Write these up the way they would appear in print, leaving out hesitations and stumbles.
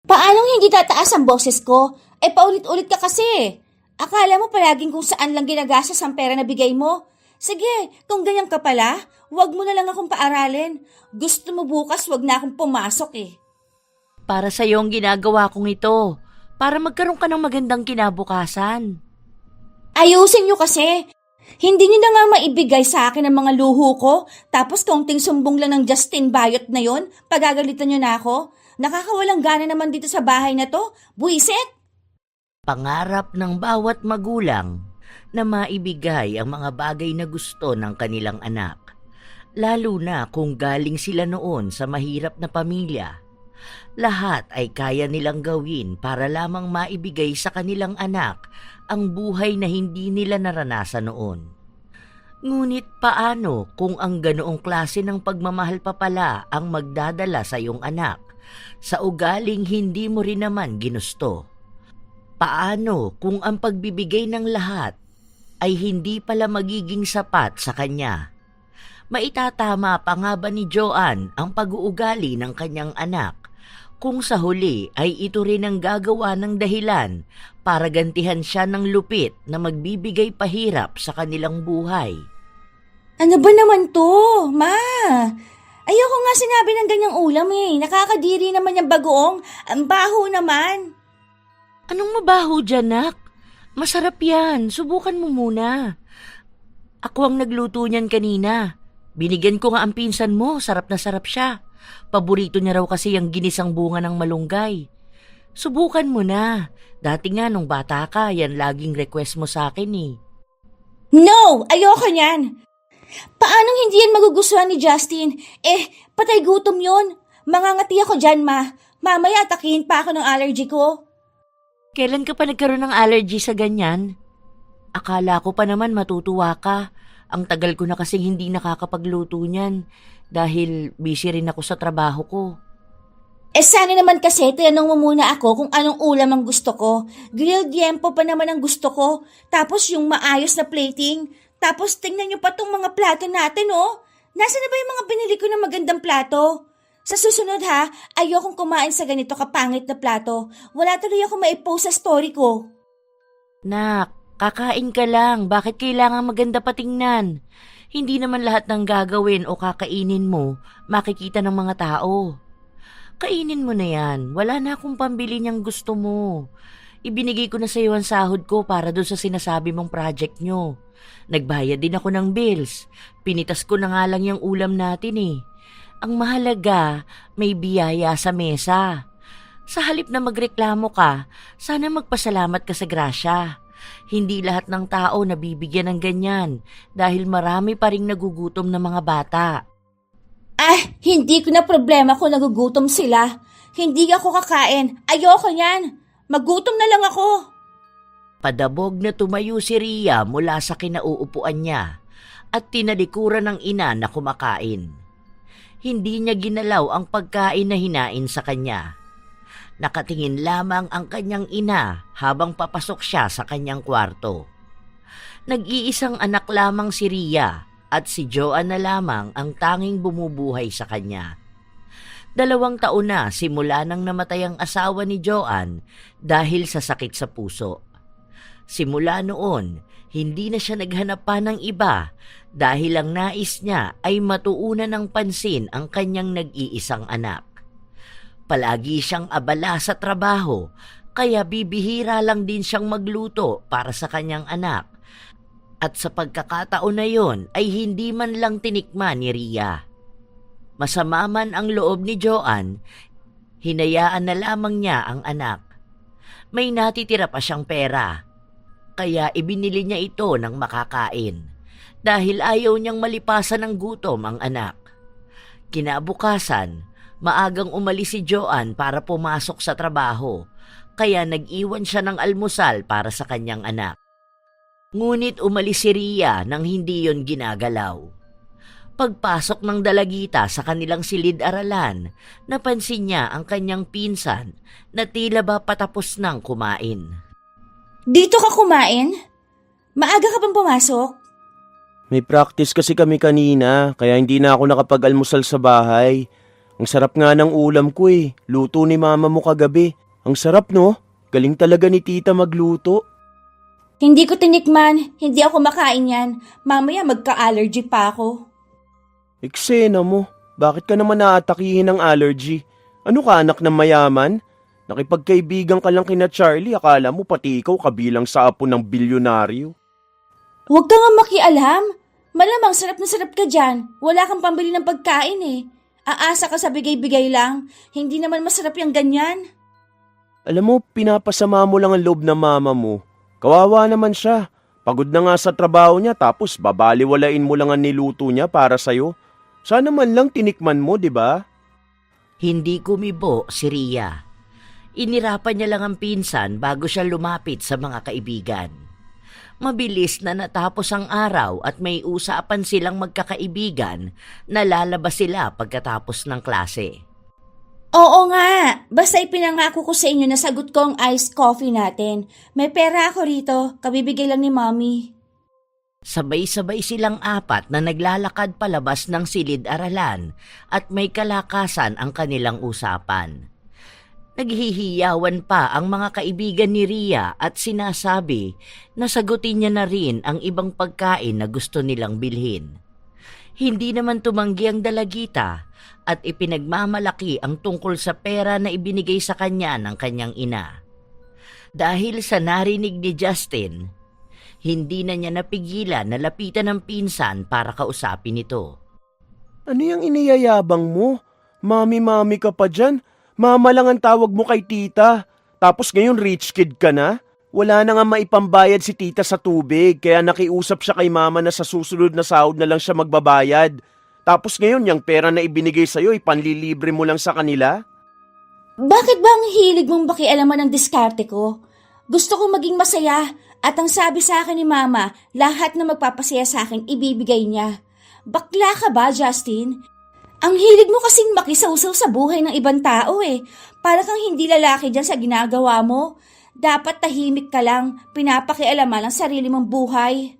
Paanong hindi tataas ang boses ko? Paulit-ulit ka kasi. Akala mo palaging kung saan lang ginagastos ang pera na bigay mo. Sige, kung ganyan ka pala, wag mo na lang akong paaralin. Gusto mo bukas wag na akong pumasok eh. Para sa'yo ang ginagawa kong ito. Para magkaroon ka ng magandang kinabukasan. Ayusin niyo kasi. Hindi niyo na nga maibigay sa akin ang mga luho ko, tapos kaunting sumbong lang ng Justin Bayot na yon, pagagalitan niyo na ako. Nakakawalang gana naman dito sa bahay na to. Buisit! Pangarap ng bawat magulang na maibigay ang mga bagay na gusto ng kanilang anak. Lalo na kung galing sila noon sa mahirap na pamilya. Lahat ay kaya nilang gawin para lamang maibigay sa kanilang anak ang buhay na hindi nila naranasan noon. Ngunit paano kung ang ganoong klase ng pagmamahal pa pala ang magdadala sa iyong anak sa ugaling hindi mo rin naman ginusto? Paano kung ang pagbibigay ng lahat ay hindi pala magiging sapat sa kanya? Maitatama pa nga ba ni Joanne ang pag-uugali ng kanyang anak kung sa huli ay ito rin ang gagawa ng dahilan para gantihan siya ng lupit na magbibigay pahirap sa kanilang buhay? Ano ba naman to, Ma? Ayoko nga sinabi ng ganyang ulam eh. Nakakadiri naman yung bagoong. Ang baho naman. Anong mabaho dyan, nak? Masarap yan. Subukan mo muna. Ako ang nagluto niyan kanina. Binigyan ko nga ang pinsan mo. Sarap na sarap siya. Paborito niya raw kasi ang ginisang bunga ng malunggay. Subukan mo na. Dati nga nung bata ka, yan laging request mo sa akin eh. No! Ayoko niyan! Paanong hindi yan magugustuhan ni Justin? Patay gutom yon. Mangangati ako dyan, Ma. Mamaya atakihin pa ako ng allergy ko. Kailan ka pa nagkaroon ng allergy sa ganyan? Akala ko pa naman matutuwa ka. Ang tagal ko na kasing hindi nakakapagluto niyan dahil busy rin ako sa trabaho ko. Sana naman kasi tinanong mo muna ako kung anong ulam ang gusto ko. Grilled yempo pa naman ang gusto ko. Tapos yung maayos na plating. Tapos tingnan niyo pa tong mga plato natin, oh. Nasaan na ba yung mga binili ko na magandang plato? Sa susunod ha, ayokong kumain sa ganito kapangit na plato. Wala tuloy ako maipost sa story ko. Nak, kakain ka lang. Bakit kailangan maganda patingnan? Hindi naman lahat ng gagawin o kakainin mo makikita ng mga tao. Kainin mo na yan. Wala na akong pambili niyang gusto mo. Ibinigay ko na sa iyo ang sahod ko para doon sa sinasabi mong project nyo. Nagbayad din ako ng bills. Pinitas ko na nga lang yung ulam natin eh. Ang mahalaga, may biyaya sa mesa. Sa halip na magreklamo ka, sana magpasalamat ka sa grasya. Hindi lahat ng tao nabibigyan ng ganyan dahil marami pa ring nagugutom na mga bata. Hindi ko na problema kung nagugutom sila. Hindi ako kakain. Ayoko yan. Magutom na lang ako. Padabog na tumayo si Ria mula sa kinauupuan niya at tinalikuran ng ina na kumakain. Hindi niya ginalaw ang pagkain na hinain sa kanya. Nakatingin lamang ang kanyang ina habang papasok siya sa kanyang kwarto. Nag-iisang anak lamang si Ria at si Joanne na lamang ang tanging bumubuhay sa kanya. 2 taon na simula nang namatay ang asawa ni Joanne dahil sa sakit sa puso. Simula noon, hindi na siya naghanap pa ng iba dahil ang nais niya ay matuunan ng pansin ang kanyang nag-iisang anak. Palagi siyang abala sa trabaho, kaya bibihira lang din siyang magluto para sa kanyang anak. At sa pagkakataon na yon ay hindi man lang tinikman ni Ria. Masama man ang loob ni Joanne, hinayaan na lamang niya ang anak. May natitira pa siyang pera. Kaya ibinili niya ito ng makakain dahil ayaw niyang malipasan ng gutom ang anak. Kinabukasan, maagang umalis si Joanne para pumasok sa trabaho, kaya nag-iwan siya ng almusal para sa kanyang anak. Ngunit umalis si Ria nang hindi yon ginagalaw. Pagpasok ng dalagita sa kanilang silid-aralan, napansin niya ang kanyang pinsan na tila ba patapos nang kumain. Dito ka kumain? Maaga ka bang pumasok? May practice kasi kami kanina, kaya hindi na ako nakapag-almusal sa bahay. Ang sarap nga ng ulam ko eh. Luto ni mama mo kagabi. Ang sarap no? Galing talaga ni tita magluto. Hindi ko tinikman, hindi ako makain yan. Mamaya magka-allergy pa ako. Eksena mo, bakit ka naman naatakihin ng allergy? Ano ka, anak ng mayaman? Nakipagkaibigan ka lang kina Charlie, akala mo pati ikaw kabilang sa apo ng bilyonaryo. Huwag ka nga makialam. Malamang sarap na sarap ka dyan. Wala kang pambili ng pagkain eh. Aasa ka sa bigay-bigay lang. Hindi naman masarap yung ganyan. Alam mo, pinapasama mo lang ang loob ng mama mo. Kawawa naman siya. Pagod na nga sa trabaho niya tapos babaliwalain mo lang ang niluto niya para sa'yo. Sana man lang tinikman mo, di ba? Hindi kumibo si Ria. Inirapan niya lang ang pinsan bago siya lumapit sa mga kaibigan. Mabilis na natapos ang araw at may usapan silang magkakaibigan na lalabas sila pagkatapos ng klase. Oo nga. Basta ipinangako ko sa inyo na sagot ko ang iced coffee natin. May pera ako rito. Kabibigay lang ni Mommy. Sabay-sabay silang apat na naglalakad palabas ng silid-aralan at may kalakasan ang kanilang usapan. Naghihiyawan pa ang mga kaibigan ni Ria at sinasabi na sagutin niya na rin ang ibang pagkain na gusto nilang bilhin. Hindi naman tumanggi ang dalagita at ipinagmamalaki ang tungkol sa pera na ibinigay sa kanya ng kanyang ina. Dahil sa narinig ni Justin, hindi na niya napigilan na lapitan ng pinsan para kausapin ito. Ano yung iniyayabang mo? Mami-mami ka pa dyan? Mama lang ang tawag mo kay tita. Tapos ngayon rich kid ka na? Wala na nga maipambayad si tita sa tubig, kaya nakiusap siya kay mama na sa susunod na sahod na lang siya magbabayad. Tapos ngayon yung pera na ibinigay sa'yo, ipanlilibre mo lang sa kanila? Bakit ba ang hilig mong bakialaman ng diskarte ko? Gusto kong maging masaya at ang sabi sa akin ni Mama, lahat na magpapasaya sa akin ibibigay niya. Bakla ka ba, Justin? Ang hilig mo kasing makisawsaw sa buhay ng ibang tao eh. Para kang hindi lalaki dyan sa ginagawa mo. Dapat tahimik ka lang, pinapakialaman ang sarili mong buhay.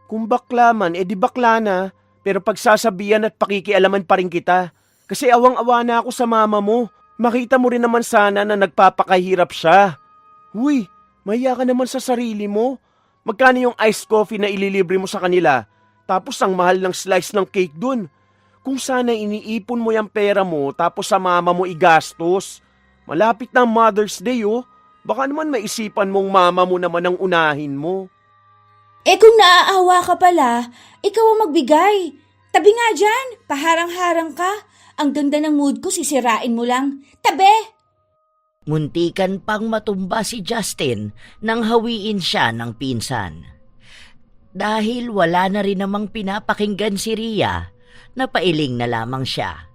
Kung bakla man, edi bakla na. Pero pagsasabihan at pakikialaman pa rin kita. Kasi awang-awa na ako sa mama mo. Makita mo rin naman sana na nagpapakahirap siya. Huy, mahiya ka naman sa sarili mo. Magkano yung iced coffee na ililibre mo sa kanila? Tapos ang mahal ng slice ng cake dun. Kung sana iniipon mo yung pera mo tapos sa mama mo igastos. Malapit na Mother's Day oh. Baka naman maisipan mong mama mo naman ang unahin mo. Eh kung naaawa ka pala, ikaw ang magbigay. Tabi nga dyan, paharang-harang ka. Ang ganda ng mood ko, sisirain mo lang. Tabi! Muntikan pang matumba si Justin nang hawiin siya ng pinsan. Dahil wala na rin namang pinapakinggan si Ria, napailing na lamang siya.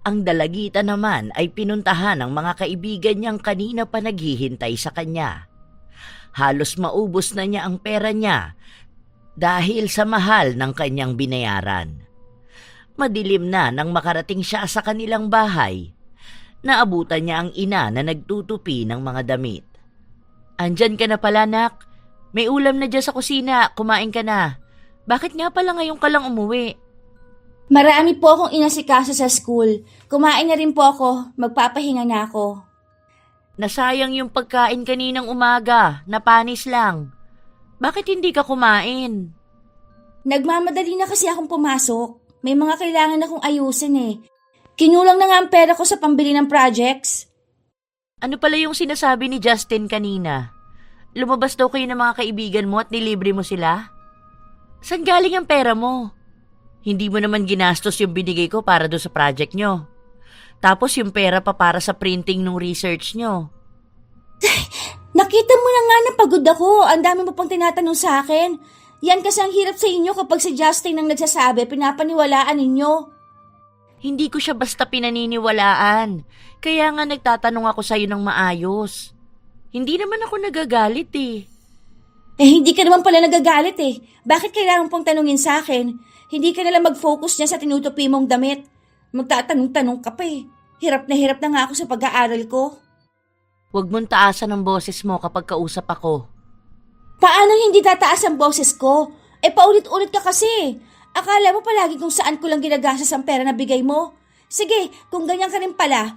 Ang dalagita naman ay pinuntahan ng mga kaibigan niyang kanina pa naghihintay sa kanya. Halos maubos na niya ang pera niya dahil sa mahal ng kanyang binayaran. Madilim na nang makarating siya sa kanilang bahay. Naabutan niya ang ina na nagtutupi ng mga damit. "Andyan ka na pala, nak. May ulam na dyan sa kusina. Kumain ka na. Bakit nga pala ngayon ka lang umuwi?" Marami po akong inasikaso sa school. Kumain na rin po ako. Magpapahinga na ako. Nasayang yung pagkain kaninang umaga. Napanis lang. Bakit hindi ka kumain? Nagmamadali na kasi akong pumasok. May mga kailangan akong ayusin eh. Kinulang na nga ang pera ko sa pambili ng projects. Ano pala yung sinasabi ni Justin kanina? Lumabas daw kayo ng mga kaibigan mo at nilibre mo sila? Saan galing ang pera mo? Hindi mo naman ginastos yung binigay ko para doon sa project nyo. Tapos yung pera pa para sa printing ng research nyo. Nakita mo na nga na pagod ako. Ang dami mo pang tinatanong sa akin. Yan kasi ang hirap sa inyo kapag si Justin ang nagsasabi, pinapaniwalaan ninyo. Hindi ko siya basta pinaniniwalaan. Kaya nga nagtatanong ako sa'yo ng maayos. Hindi naman ako nagagalit eh. Eh hindi ka naman pala nagagalit eh. Bakit kailangan pong tanungin sa akin? Hindi ka nalang mag-focus niya sa tinutupi mong damit. Magtatanong-tanong ka pa eh. Hirap na nga ako sa pag-aaral ko. Huwag mong taasan ang boses mo kapag kausap ako. Paano hindi tataas ang boses ko? Eh paulit-ulit ka kasi. Akala mo palagi kung saan ko lang ginagastos ang pera na bigay mo? Sige, kung ganyan ka rin pala,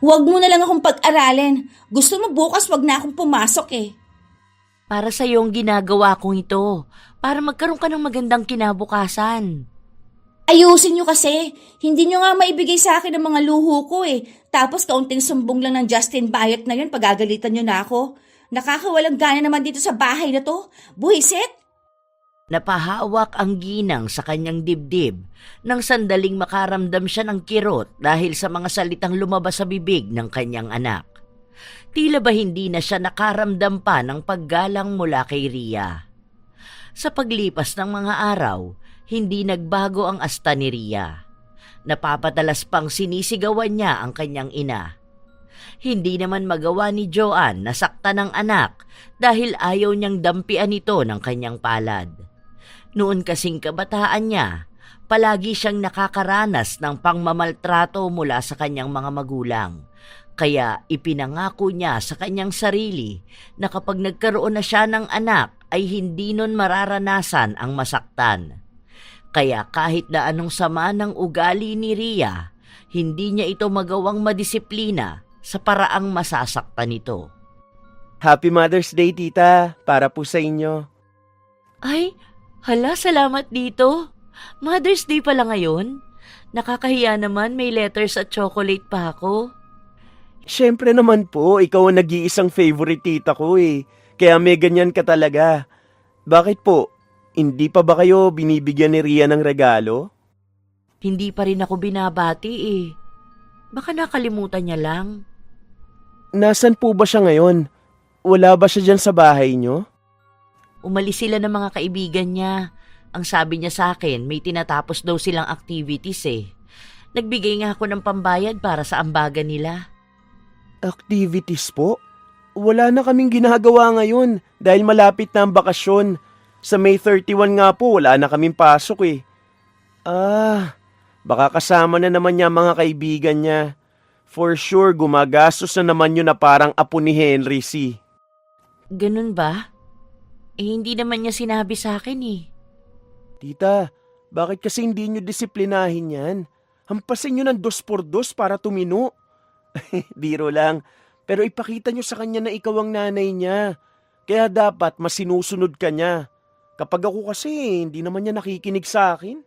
huwag mo na lang akong pag-aralin. Gusto mo bukas wag na akong pumasok eh. Para sa ang ginagawa kong ito, para magkaroon ka ng magandang kinabukasan. Ayusin nyo kasi. Hindi nyo nga maibigay sa akin ang mga luho ko eh. Tapos kaunting sumbong lang ng Justin Bayot na yun, pagagalitan nyo na ako. Nakakawalang gana naman dito sa bahay na to. Buhisit! Napahawak ang ginang sa kanyang dibdib nang sandaling makaramdam siya ng kirot dahil sa mga salitang lumabas sa bibig ng kanyang anak. Tila ba hindi na siya nakaramdam pa ng paggalang mula kay Ria. Sa paglipas ng mga araw, hindi nagbago ang asta ni Ria. Napapadalas pang sinisigawan niya ang kanyang ina. Hindi naman magawa ni Joanne na saktan ng anak dahil ayaw niyang dampian ito ng kanyang palad. Noon kasing kabataan niya, palagi siyang nakakaranas ng pangmamaltrato mula sa kanyang mga magulang. Kaya ipinangako niya sa kanyang sarili na kapag nagkaroon na siya ng anak ay hindi nun mararanasan ang masaktan. Kaya kahit na anong sama ng ugali ni Ria, hindi niya ito magawang madisiplina sa paraang masasaktan nito. Happy Mother's Day, tita. Para po sa inyo. Ay, hala, salamat dito. Mother's Day pala ngayon. Nakakahiya naman, may letters at chocolate pa ako. Siyempre naman po, ikaw ang nag-iisang favorite tita ko eh. Kaya may ganyan ka talaga. Bakit po? Hindi pa ba kayo binibigyan ni Ria ng regalo? Hindi pa rin ako binabati eh. Baka nakalimutan niya lang. Nasaan po ba siya ngayon? Wala ba siya dyan sa bahay nyo? Umalis sila ng mga kaibigan niya. Ang sabi niya sa akin, may tinatapos daw silang activities eh. Nagbigay nga ako ng pambayad para sa ambagan nila. Activities po? Wala na kaming ginagawa ngayon dahil malapit na ang bakasyon. Sa May 31 nga po, wala na kaming pasok eh. Baka kasama na naman niya mga kaibigan niya. For sure, gumagastos na naman yun na parang apo ni Henry C. Ganun ba? Eh hindi naman niya sinabi sa akin eh. Tita, bakit kasi hindi nyo disiplinahin yan? Hampasin nyo ng 2x2 para tumino. Biro lang. Pero ipakita nyo sa kanya na ikaw ang nanay niya. Kaya dapat masinusunod ka niya. Kapag ako kasi, hindi naman niya nakikinig sa akin.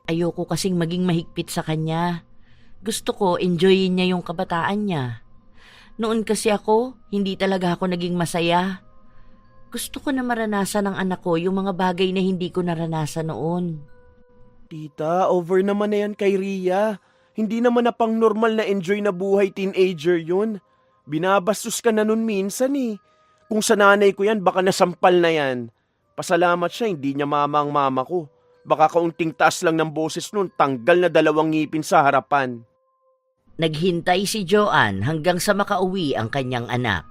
Ayoko kasing maging mahigpit sa kanya. Gusto ko enjoyin niya yung kabataan niya. Noon kasi ako, hindi talaga ako naging masaya. Gusto ko na maranasan ng anak ko yung mga bagay na hindi ko naranasan noon. Tita, over naman na yan kay Ria. Hindi naman na pang normal na enjoy na buhay teenager yun. Binabastos ka na nun minsan eh. Kung sa nanay ko yan, baka nasampal na yan. Pasalamat siya, hindi niya mama ang mama ko. Baka kaunting taas lang ng boses nun, tanggal na 2 ngipin sa harapan. Naghintay si Joanne hanggang sa makauwi ang kanyang anak.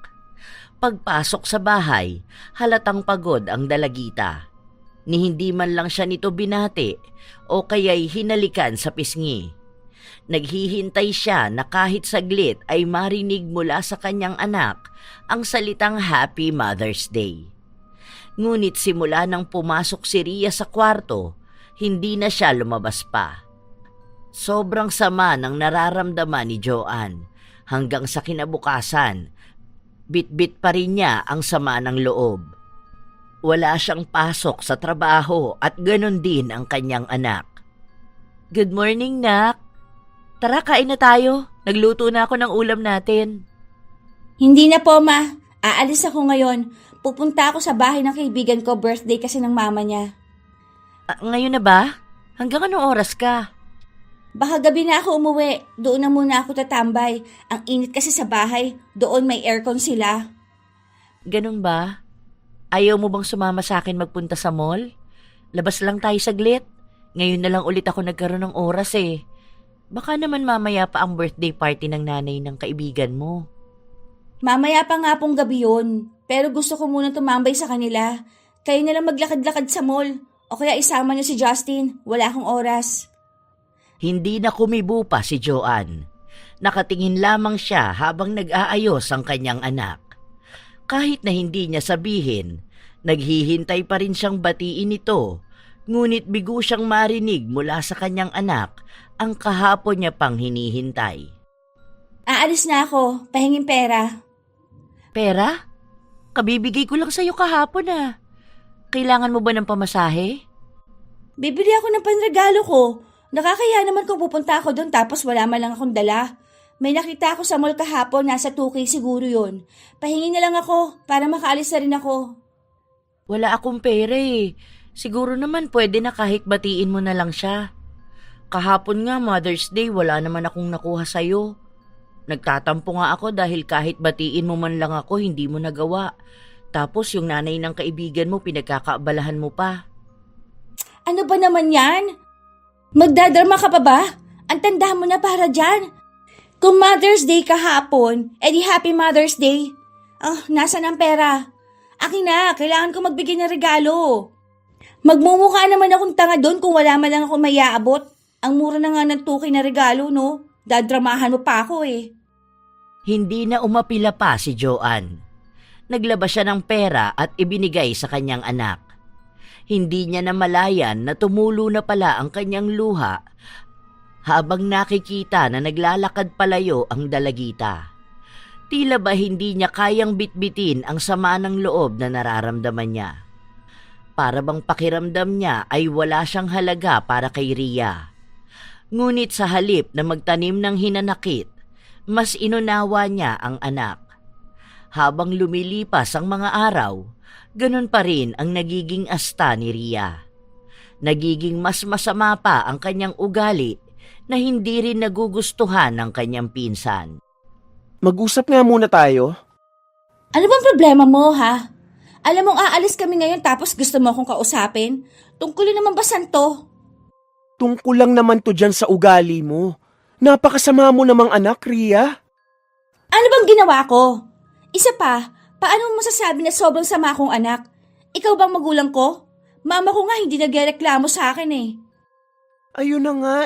Pagpasok sa bahay, halatang pagod ang dalagita. Ni hindi man lang siya nito binati o kaya'y hinalikan sa pisngi. Naghihintay siya na kahit saglit ay marinig mula sa kanyang anak ang salitang Happy Mother's Day. Ngunit simula nang pumasok si Ria sa kwarto, hindi na siya lumabas pa. Sobrang sama ng nararamdaman ni Joanne hanggang sa kinabukasan, bit-bit pa rin niya ang sama ng loob. Wala siyang pasok sa trabaho at ganon din ang kanyang anak. Good morning, Nak. Tara, kain na tayo. Nagluto na ako ng ulam natin. Hindi na po, Ma. Aalis ako ngayon. Pupunta ako sa bahay ng kaibigan ko, birthday kasi ng mama niya. Ngayon na ba? Hanggang anong oras ka? Baka gabi na ako umuwi. Doon na muna ako tatambay. Ang init kasi sa bahay. Doon may aircon sila. Ganun ba? Ayaw mo bang sumama sa akin magpunta sa mall? Labas lang tayo saglit. Ngayon na lang ulit ako nagkaroon ng oras eh. Baka naman mamaya pa ang birthday party ng nanay ng kaibigan mo. Mamaya pa nga pong gabi yun. Pero gusto ko muna tumambay sa kanila. Kayo na lang maglakad-lakad sa mall. O kaya isama niyo si Justin. Wala akong oras. Hindi na kumibo pa si Joanne. Nakatingin lamang siya habang nag-aayos ang kanyang anak. Kahit na hindi niya sabihin, naghihintay pa rin siyang batiin ito, ngunit bigo siyang marinig mula sa kanyang anak ang kahapon niya pang hinihintay. Aalis na ako, pahingin pera. Pera? Kabibigay ko lang sa'yo kahapon Kailangan mo ba ng pamasahe? Bibili ako ng panregalo ko. Nakakaya naman kung pupunta ako doon tapos wala man lang akong dala. May nakita ako sa mall kahapon, nasa 2K siguro yun. Pahingin na lang ako para makaalis na rin ako. Wala akong pera Siguro naman pwede na kahit batiin mo na lang siya. Kahapon nga Mother's Day, wala naman akong nakuha sa'yo. Nagtatampo nga ako dahil kahit batiin mo man lang ako, hindi mo nagawa. Tapos yung nanay ng kaibigan mo, pinagkakaabalahan mo pa. Ano ba naman yan? Magdadrama ka pa ba? Ang tanda mo na para dyan. Kung Mother's Day kahapon, edi Happy Mother's Day. Nasaan ang pera? Akin na, kailangan ko magbigay ng regalo. Magmumukha naman akong tanga doon kung wala man lang ako mayaabot. Ang mura na nga ng 2K na regalo, no? Dadramahan mo pa ako Hindi na umapila pa si Joanne. Naglabas siya ng pera at ibinigay sa kanyang anak. Hindi niya namalayan na tumulo na pala ang kanyang luha habang nakikita na naglalakad palayo ang dalagita. Tila ba hindi niya kayang bitbitin ang sama ng loob na nararamdaman niya. Para bang pakiramdam niya ay wala siyang halaga para kay Rhea. Ngunit sa halip na magtanim ng hinanakit, mas inunawa niya ang anak. Habang lumilipas ang mga araw, ganun pa rin ang nagiging asta ni Rhea. Nagiging mas masama pa ang kanyang ugali na hindi rin nagugustuhan ng kanyang pinsan. Mag-usap nga muna tayo. Ano bang problema mo, ha? Alam mong aalis kami ngayon tapos gusto mo akong kausapin? Tungkulin naman ba santo? Tungkol lang naman to dyan sa ugali mo. Napakasama mo namang anak, Rhea. Ano bang ginawa ko? Isa pa, paano mo masasabi na sobrang sama akong anak? Ikaw bang magulang ko? Mama ko nga hindi nagreklamo sa akin Ayun na nga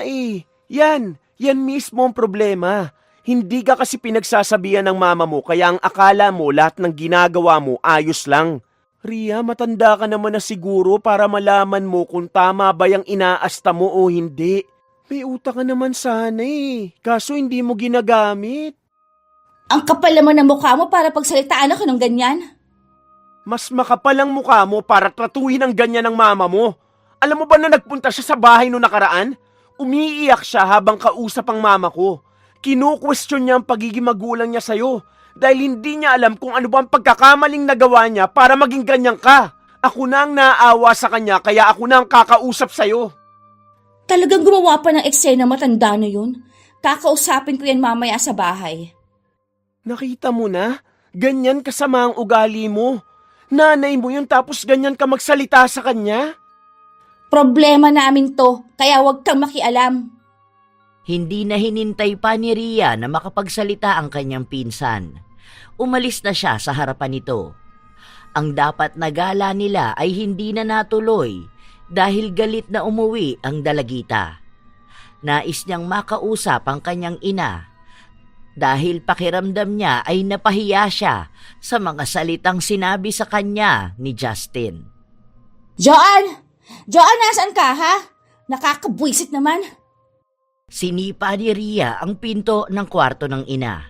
Yan mismo ang problema. Hindi ka kasi pinagsasabihan ng mama mo kaya ang akala mo lahat ng ginagawa mo ayos lang. Rhea, matanda ka naman na siguro para malaman mo kung tama ba yung inaasta mo o hindi. May utak ka naman sana kaso hindi mo ginagamit. Ang kapal naman ng mukha mo para pagsalitaan ako ng ganyan. Mas makapal ang mukha mo para tratuhin ang ganyan ng mama mo. Alam mo ba na nagpunta siya sa bahay noong nakaraan? Umiiyak siya habang kausap ang mama ko. Kinu-question niya ang pagiging magulang niya sa'yo dahil hindi niya alam kung ano ba ang pagkakamaling nagawa niya para maging ganyan ka. Ako na ang naaawa sa kanya kaya ako na ang kakausap sa'yo. Talagang gumawa pa ng eksena matanda na yun. Kakausapin ko yan mamaya sa bahay. Nakita mo na? Ganyan kasama ang ugali mo. Nanay mo yun tapos ganyan ka magsalita sa kanya? Problema namin to, kaya huwag kang makialam. Hindi na hinintay pa ni Rhea na makapagsalita ang kanyang pinsan. Umalis na siya sa harapan nito. Ang dapat na gala nila ay hindi na natuloy dahil galit na umuwi ang dalagita. Nais niyang makausap ang kanyang ina dahil pakiramdam niya ay napahiya siya sa mga salitang sinabi sa kanya ni Justin. Joanne! Joanne, nasaan ka, ha? Nakakabwisit naman. Sinipa ni Rhea ang pinto ng kwarto ng ina.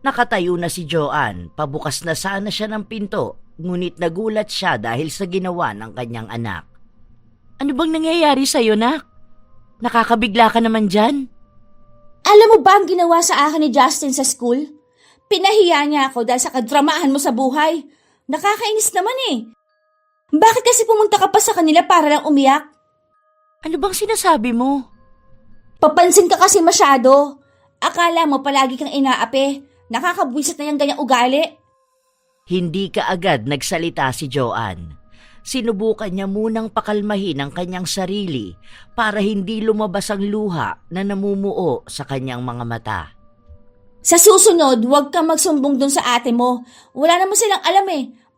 Nakatayo na si Joanne, pabukas na sana siya ng pinto, ngunit nagulat siya dahil sa ginawa ng kanyang anak. Ano bang nangyayari sa'yo, nak? Nakakabigla ka naman dyan. Alam mo ba ang ginawa sa akin ni Justin sa school? Pinahiya niya ako dahil sa kadramahan mo sa buhay. Nakakainis naman Bakit kasi pumunta ka pa sa kanila para lang umiyak? Ano bang sinasabi mo? Papansin ka kasi masyado. Akala mo palagi kang inaapi. Nakakabwisit na yung ganyang ugali. Hindi ka agad nagsalita si Joanne. Sinubukan niya munang pakalmahin ang kanyang sarili para hindi lumabas ang luha na namumuo sa kanyang mga mata. Sa susunod, huwag kang magsumbong dun sa ate mo. Wala naman silang alam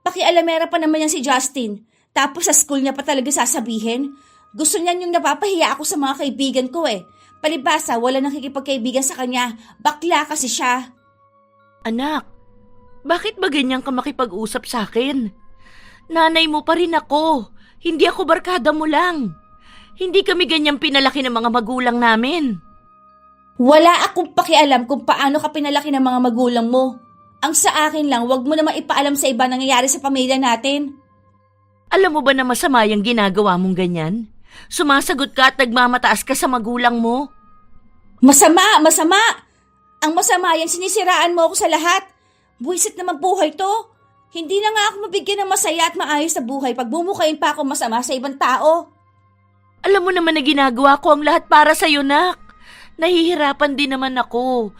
Pakialamera pa naman yan si Justin. Tapos sa school niya pa talaga sasabihin. Gusto niya yung napapahiya ako sa mga kaibigan ko Palibasa, wala nakikipagkaibigan sa kanya. Bakla kasi siya. Anak, bakit ba ganyan ka makipag-usap sa akin? Nanay mo pa rin ako. Hindi ako barkada mo lang. Hindi kami ganyang pinalaki ng mga magulang namin. Wala akong pakialam kung paano ka pinalaki ng mga magulang mo. Ang sa akin lang, wag mo naman ipaalam sa iba nangyayari sa pamilya natin. Alam mo ba na masama yung ginagawa mong ganyan? Sumasagot ka at nagmamataas ka sa magulang mo. Masama! Masama! Ang masama yan, sinisiraan mo ako sa lahat. Buwisit naman buhay to. Hindi na nga ako mabigyan ng masaya at maayos sa buhay pag bumukain pa ako masama sa ibang tao. Alam mo naman na ginagawa ko ang lahat para sa'yo, nak. Nahihirapan din naman ako.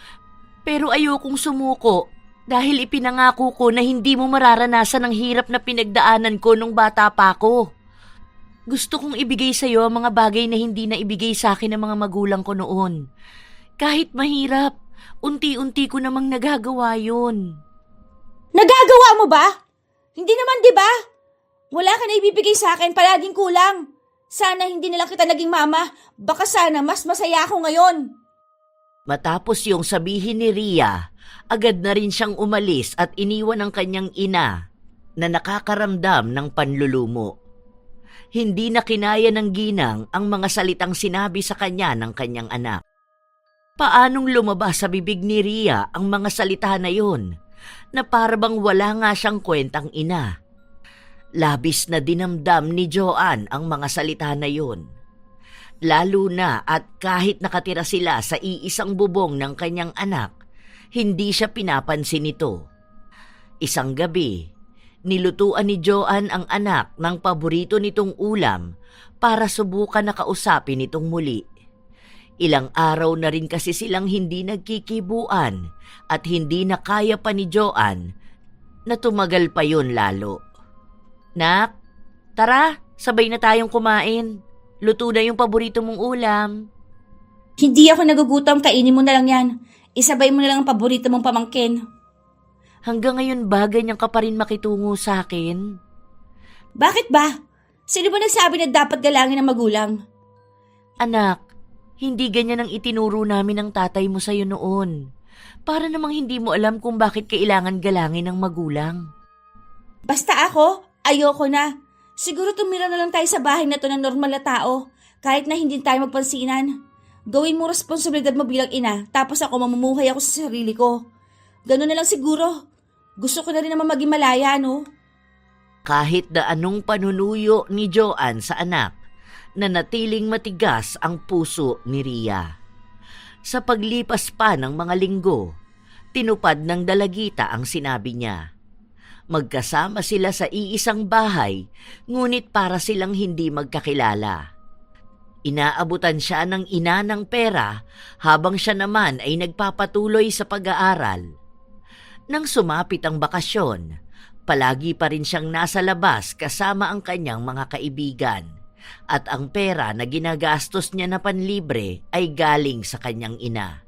Pero ayokong sumuko dahil ipinangako ko na hindi mo mararanasan ang hirap na pinagdaanan ko nung bata pa ako. Gusto kong ibigay sa'yo ang mga bagay na hindi na ibigay sa akin ng mga magulang ko noon. Kahit mahirap, unti-unti ko namang nagagawa yun. Nagagawa mo ba? Hindi naman, di ba? Wala ka na ibibigay sa akin, palaging kulang. Sana hindi na lang kita naging mama. Baka sana mas masaya ako ngayon. Matapos yung sabihin ni Ria, agad na rin siyang umalis at iniwan ang kanyang ina na nakakaramdam ng panlulumo. Hindi na kinaya ng ginang ang mga salitang sinabi sa kanya ng kanyang anak. Paanong lumabas sa bibig ni Ria ang mga salita na yun na parabang wala nga siyang kwentang ina? Labis na dinamdam ni Joanne ang mga salita na yun. Lalo na at kahit nakatira sila sa iisang bubong ng kanyang anak, hindi siya pinapansin nito. Isang gabi, nilutuan ni Joanne ang anak ng paborito nitong ulam para subukan na kausapin itong muli. Ilang araw na rin kasi silang hindi nagkikibuan at hindi na kaya pa ni Joanne na tumagal pa yun lalo. Nak, tara, sabay na tayong kumain. Luto na yung paborito mong ulam. Hindi ako nagugutom, kainin mo na lang yan. Isabay mo na lang ang paborito mong pamangkin. Hanggang ngayon ba ganyan ka pa rin makitungo sa akin? Bakit ba? Sino ba nagsabi na dapat galangin ng magulang? Anak, hindi ganyan ang itinuro namin ng tatay mo sa'yo noon. Para namang hindi mo alam kung bakit kailangan galangin ng magulang. Basta ako, ayoko na. Siguro tumira na lang tayo sa bahay na to ng normal na tao. Kahit na hindi tayo magpansinan. Gawin mo responsibilidad mo bilang ina, tapos ako mamumuhay ako sa sarili ko. Ganun na lang siguro. Gusto ko na rin naman maging malaya, no? Kahit na anong panunuyo ni Joanne sa anak, nanatiling matigas ang puso ni Ria. Sa paglipas pa ng mga linggo, tinupad ng dalagita ang sinabi niya. Magkasama sila sa iisang bahay, ngunit para silang hindi magkakilala. Inaabutan siya ng ina ng pera habang siya naman ay nagpapatuloy sa pag-aaral. Nang sumapit ang bakasyon, palagi pa rin siyang nasa labas kasama ang kanyang mga kaibigan at ang pera na ginagastos niya na panlibre ay galing sa kanyang ina.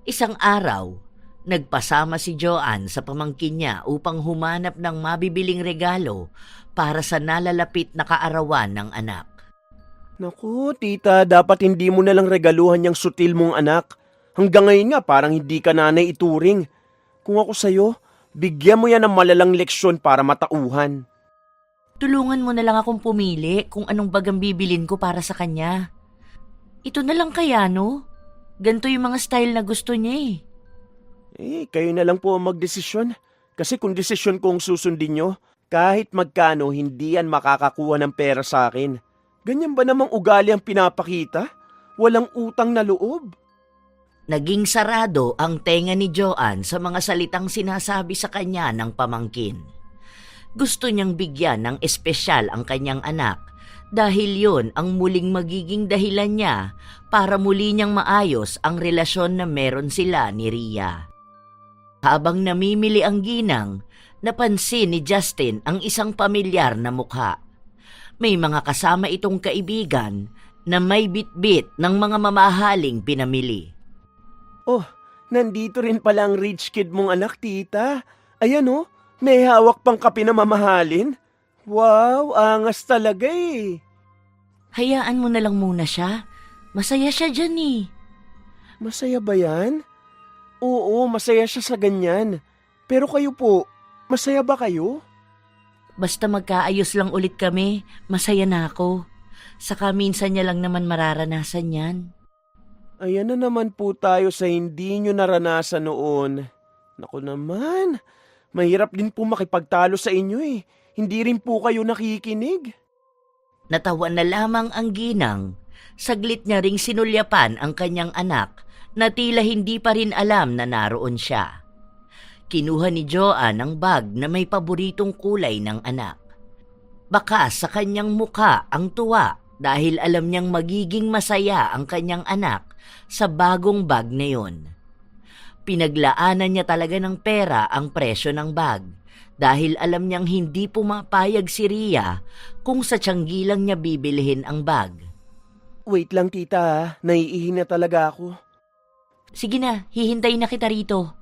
Isang araw, nagpasama si Joanne sa pamangkin niya upang humanap ng mabibiling regalo para sa nalalapit na kaarawan ng anak. Naku, tita, dapat hindi mo na lang regaluhan yung sutil mong anak. Hanggang ngayon nga parang hindi ka nanay ituring. Kung ako sa'yo, bigyan mo yan ng malalang leksyon para matauhan. Tulungan mo na lang akong pumili kung anong bagang bibilin ko para sa kanya. Ito na lang kaya, no? Ganito yung mga style na gusto niya Kayo na lang po ang magdesisyon. Kasi kung desisyon ko ang susundin nyo, kahit magkano hindi yan makakakuha ng pera sa akin. Ganyan ba namang ugali ang pinapakita? Walang utang na loob. Naging sarado ang tenga ni Joanne sa mga salitang sinasabi sa kanya ng pamangkin. Gusto niyang bigyan ng espesyal ang kanyang anak dahil yon ang muling magiging dahilan niya para muli niyang maayos ang relasyon na meron sila ni Ria. Habang namimili ang ginang, napansin ni Justin ang isang pamilyar na mukha. May mga kasama itong kaibigan na may bitbit ng mga mamahaling pinamili. Oh, nandito rin pala ang rich kid mong anak, tita. Ayan oh, may hawak pang kape na mamahalin. Wow, angas talaga eh. Hayaan mo na lang muna siya. Masaya siya dyan Masaya ba yan? Oo, masaya siya sa ganyan. Pero kayo po, masaya ba kayo? Basta magkaayos lang ulit kami, masaya na ako. Saka minsan niya lang naman mararanasan yan. Ayan na naman po tayo sa hindi nyo naranasan noon. Naku naman, mahirap din po makipagtalo sa inyo eh. Hindi rin po kayo nakikinig. Natawa na lamang ang ginang. Saglit niya ring sinulyapan ang kanyang anak na tila hindi pa rin alam na naroon siya. Kinuha ni Joanne ang bag na may paboritong kulay ng anak. Baka sa kanyang muka ang tuwa dahil alam niyang magiging masaya ang kanyang anak sa bagong bag na yon. Pinaglaanan niya talaga ng pera ang presyo ng bag dahil alam niyang hindi pumapayag si Ria kung sa tiyanggi lang niya bibilhin ang bag. Wait lang tita ha, naiihi na talaga ako. Sige na, hihintayin na kita rito.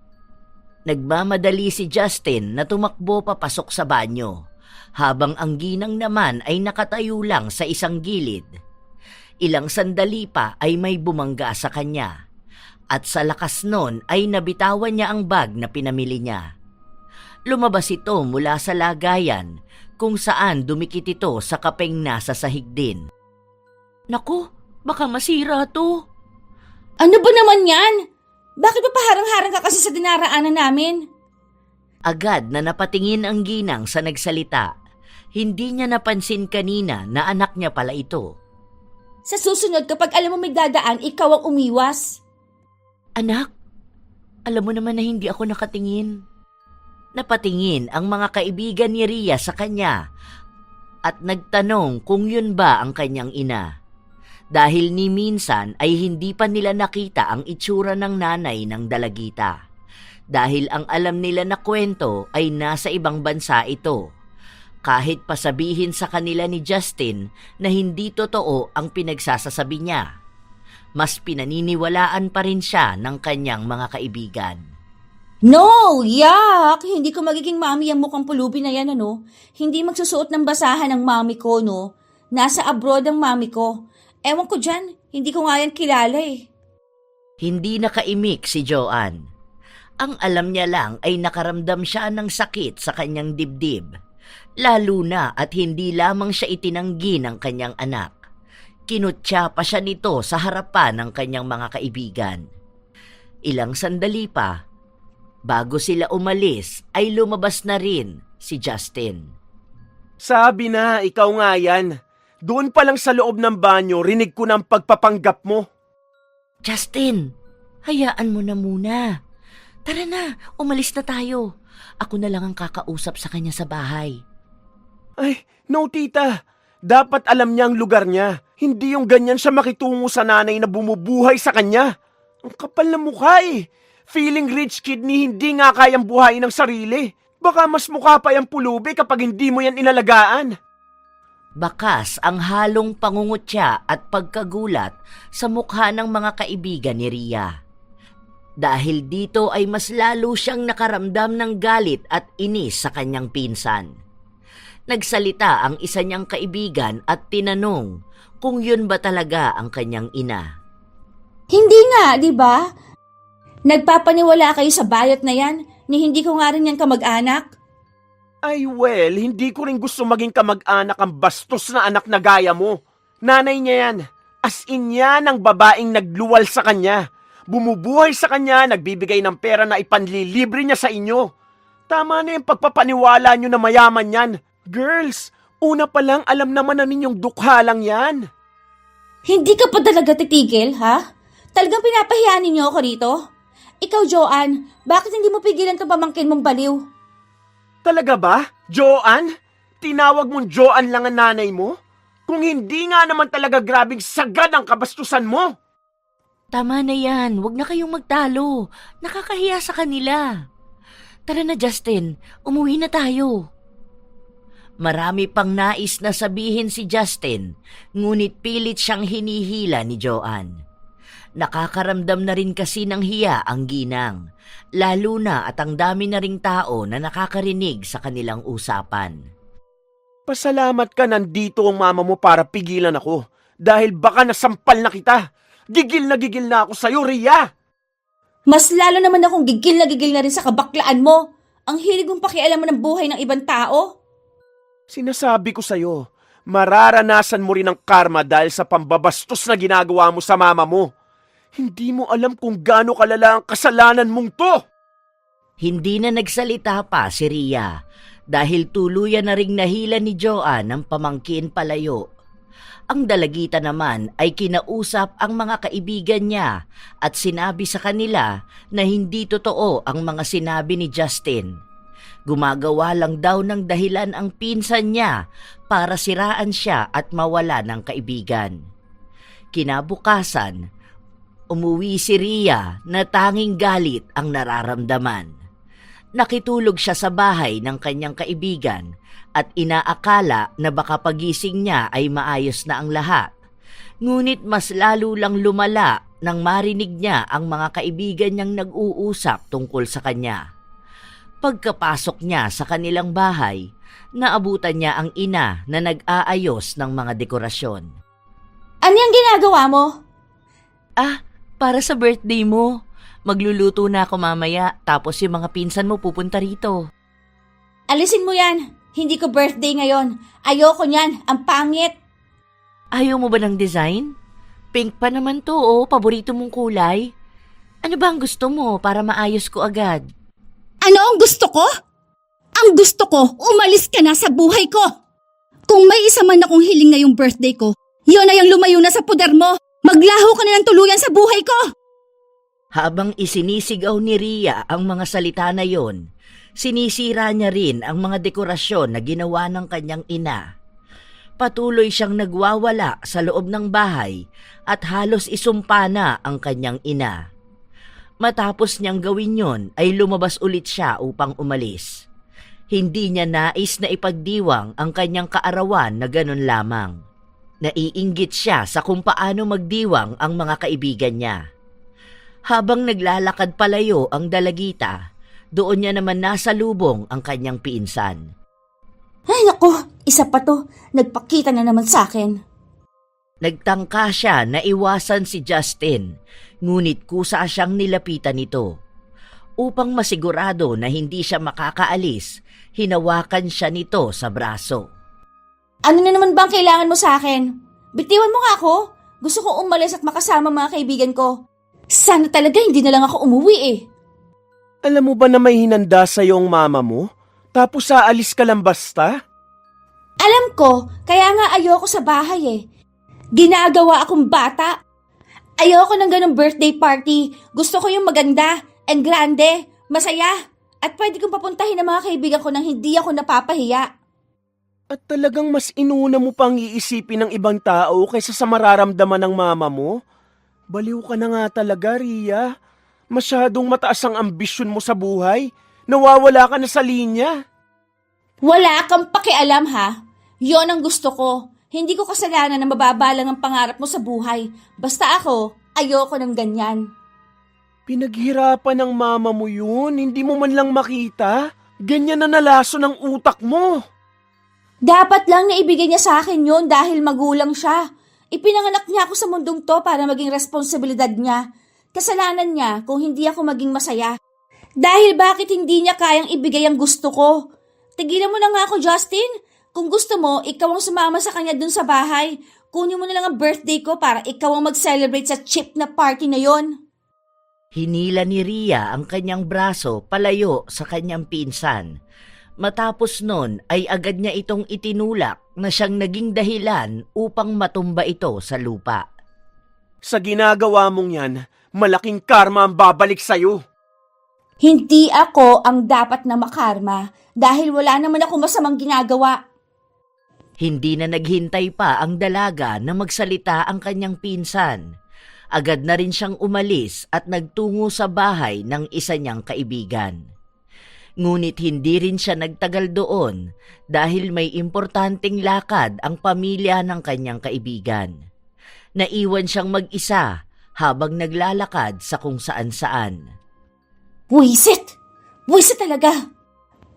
Nagmamadali si Justin na tumakbo papasok sa banyo, habang ang ginang naman ay nakatayo lang sa isang gilid. Ilang sandali pa ay may bumangga sa kanya, at sa lakas nun ay nabitawan niya ang bag na pinamili niya. Lumabas ito mula sa lagayan kung saan dumikit ito sa kapeng nasa sahig din. Naku, baka masira to. Ano ba naman yan? Bakit pa paharang-harang ka kasi sa dinaraanan namin? Agad na napatingin ang ginang sa nagsalita. Hindi niya napansin kanina na anak niya pala ito. Sa susunod kapag alam mo may dadaan, ikaw ang umiwas. Anak, alam mo naman na hindi ako nakatingin. Napatingin ang mga kaibigan ni Ria sa kanya at nagtanong kung yun ba ang kanyang ina. Dahil ni minsan ay hindi pa nila nakita ang itsura ng nanay ng dalagita. Dahil ang alam nila na kwento ay nasa ibang bansa ito. Kahit pasabihin sa kanila ni Justin na hindi totoo ang pinagsasasabi niya, mas pinaniniwalaan pa rin siya ng kanyang mga kaibigan. No! Yak! Hindi ko magiging mami ang mukhang pulubi na yan, ano? Hindi magsusuot ng basahan ng mami ko, no? Nasa abroad ang mami ko. Ewan ko dyan, hindi ko nga yan kilala eh. Hindi nakaimik si Joanne. Ang alam niya lang ay nakaramdam siya ng sakit sa kanyang dibdib. Lalo na at hindi lamang siya itinanggi ng kanyang anak. Kinutya pa siya nito sa harapan ng kanyang mga kaibigan. Ilang sandali pa, bago sila umalis ay lumabas na rin si Justin. Sabi na, ikaw nga yan. Doon pa lang sa loob ng banyo, rinig ko ng pagpapanggap mo. Justin, hayaan mo na muna. Tara na, umalis na tayo. Ako na lang ang kakausap sa kanya sa bahay. Ay, no tita. Dapat alam niya ang lugar niya. Hindi yung ganyan siya makitungo sa nanay na bumubuhay sa kanya. Ang kapal na mukha eh. Feeling rich kid ni hindi nga kayang buhayin ng sarili. Baka mas mukha pa yung pulubi kapag hindi mo yan inalagaan. Bakas ang halong pangungutya at pagkagulat sa mukha ng mga kaibigan ni Ria. Dahil dito ay mas lalo siyang nakaramdam ng galit at inis sa kanyang pinsan. Nagsalita ang isa niyang kaibigan at tinanong kung yun ba talaga ang kanyang ina. Hindi nga, di ba? Nagpapaniwala kayo sa bayot na yan ni hindi ko nga rin yan kamag-anak? Ay well, hindi ko rin gusto maging kamag-anak ang bastos na anak na gaya mo. Nanay niya yan. As in yan ang babaeng nagluwal sa kanya. Bumubuhay sa kanya, nagbibigay ng pera na ipanlilibre niya sa inyo. Tama na yung pagpapaniwala nyo na mayaman yan. Girls, una pa lang alam naman na ninyong dukha lang yan. Hindi ka pa talaga titigil, ha? Talagang pinapahiya ninyo ako rito? Ikaw, Joanne, bakit hindi mo pigilan itong pamangkin mong baliw? Talaga ba? Joanne? Tinawag mong Joanne lang ang nanay mo? Kung hindi nga naman talaga grabing sagad ang kabastusan mo. Tama na yan, huwag na kayong magtalo. Nakakahiya sa kanila. Tara na Justin, umuwi na tayo. Marami pang nais na sabihin si Justin, ngunit pilit siyang hinihila ni Joanne. Nakakaramdam na rin kasi ng hiya ang ginang, lalo na at ang dami na ring tao na nakakarinig sa kanilang usapan. Pasalamat ka nandito ang mama mo para pigilan ako, dahil baka nasampal na kita. Gigil na ako sa'yo, Ria! Mas lalo naman akong gigil na rin sa kabaklaan mo. Ang hilig mong pakialaman ng buhay ng ibang tao. Sinasabi ko sa'yo, mararanasan mo rin ang karma dahil sa pambabastos na ginagawa mo sa mama mo. Hindi mo alam kung gaano kalala ang kasalanan mong to. Hindi na nagsalita pa si Rhea dahil tuluyan na ring nahila ni Joanne ang pamangkin palayo. Ang dalagita naman ay kinausap ang mga kaibigan niya at sinabi sa kanila na hindi totoo ang mga sinabi ni Justin. Gumagawa lang daw ng dahilan ang pinsan niya para siraan siya at mawala ng kaibigan. Kinabukasan, umuwi si Rhea na tanging galit ang nararamdaman. Nakitulog siya sa bahay ng kanyang kaibigan at inaakala na baka pagising niya ay maayos na ang lahat. Ngunit mas lalo lang lumala nang marinig niya ang mga kaibigan niyang nag-uusap tungkol sa kanya. Pagkapasok niya sa kanilang bahay, naabutan niya ang ina na nag-aayos ng mga dekorasyon. Ano yung ginagawa mo? Ah, para sa birthday mo. Magluluto na ako mamaya tapos yung mga pinsan mo pupunta rito. Alisin mo yan. Hindi ko birthday ngayon. Ayoko niyan. Ang pangit. Ayaw mo ba ng design? Pink pa naman to, oh. Paborito mong kulay. Ano ba ang gusto mo para maayos ko agad? Ano ang gusto ko? Ang gusto ko, umalis ka na sa buhay ko. Kung may isa man akong hiling ngayong birthday ko, yun na yung lumayo na sa puder mo. Maglaho ka na ng tuluyan sa buhay ko. Habang isinisigaw ni Rhea ang mga salita na yon, sinisira niya rin ang mga dekorasyon na ginawa ng kanyang ina. Patuloy siyang nagwawala sa loob ng bahay at halos isumpa na ang kanyang ina. Matapos niyang gawin yon ay lumabas ulit siya upang umalis. Hindi niya nais na ipagdiwang ang kanyang kaarawan na ganun lamang. Naiinggit siya sa kung paano magdiwang ang mga kaibigan niya. Habang naglalakad palayo ang dalagita, doon niya naman nasa lubong ang kanyang pinsan. Ay naku, isa pa to. Nagpakita na naman sa akin. Nagtangka siya na iwasan si Justin, ngunit kusa siyang nilapitan nito. Upang masigurado na hindi siya makakaalis, hinawakan siya nito sa braso. Ano na naman bang kailangan mo sa akin? Bitiwan mo nga ako. Gusto ko umalis at makasama mga kaibigan ko. Sana talaga hindi na lang ako umuwi eh. Alam mo ba na may hinanda sa'yo ang mama mo? Tapos aalis ka lang basta? Alam ko, kaya nga ayoko sa bahay eh. Ginagawa akong bata. Ayoko ng ganong birthday party. Gusto ko yung maganda and grande, masaya. At pwede kong papuntahin ang mga kaibigan ko nang hindi ako napapahiya. At talagang mas inuna mo pang iisipin ng ibang tao kaysa sa mararamdaman ng mama mo? Baliw ka na nga talaga, Rhea. Masyadong mataas ang ambisyon mo sa buhay. Nawawala ka na sa linya. Wala kang pakialam ha. Yon ang gusto ko. Hindi ko kasalanan na mababa lang ang pangarap mo sa buhay. Basta ako, ayoko ng ganyan. Pinaghirapan ng mama mo yun. Hindi mo man lang makita. Ganyan na nalaso ng utak mo. Dapat lang na ibigay niya sa akin yun dahil magulang siya. Ipinanganak niya ako sa mundong to para maging responsibilidad niya. Kasalanan niya kung hindi ako maging masaya. Dahil bakit hindi niya kayang ibigay ang gusto ko? Tigilan mo na nga ako, Justin. Kung gusto mo, ikaw ang sumama sa kanya dun sa bahay. Kunin mo na lang ang birthday ko para ikaw ang mag-celebrate sa cheap na party na yon. Hinila ni Rhea ang kanyang braso palayo sa kanyang pinsan. Matapos nun ay agad niya itong itinulak na siyang naging dahilan upang matumba ito sa lupa. Sa ginagawa mong yan, malaking karma ang babalik sa'yo. Hindi ako ang dapat na makarma dahil wala naman ako masamang ginagawa. Hindi na naghintay pa ang dalaga na magsalita ang kanyang pinsan. Agad na rin siyang umalis at nagtungo sa bahay ng isa niyang kaibigan. Ngunit hindi rin siya nagtagal doon dahil may importanteng lakad ang pamilya ng kanyang kaibigan. Naiwan siyang mag-isa habang naglalakad sa kung saan-saan. Buwisit! Buwisit talaga!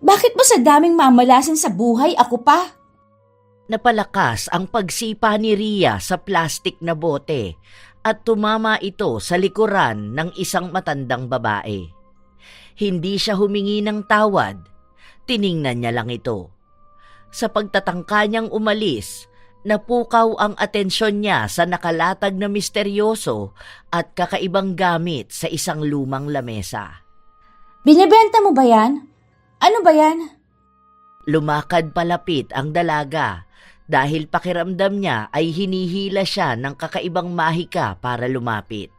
Bakit ba sa daming mamalasin sa buhay ako pa? Napalakas ang pagsipa ni Rhea sa plastik na bote at tumama ito sa likuran ng isang matandang babae. Hindi siya humingi ng tawad. Tiningnan niya lang ito. Sa pagtatangka niyang umalis, Napukaw ang atensyon niya sa nakalatag na misteryoso at kakaibang gamit sa isang lumang lamesa. Binibenta mo ba yan? Ano ba yan? Lumakad palapit ang dalaga dahil pakiramdam niya ay hinihila siya ng kakaibang mahika para lumapit.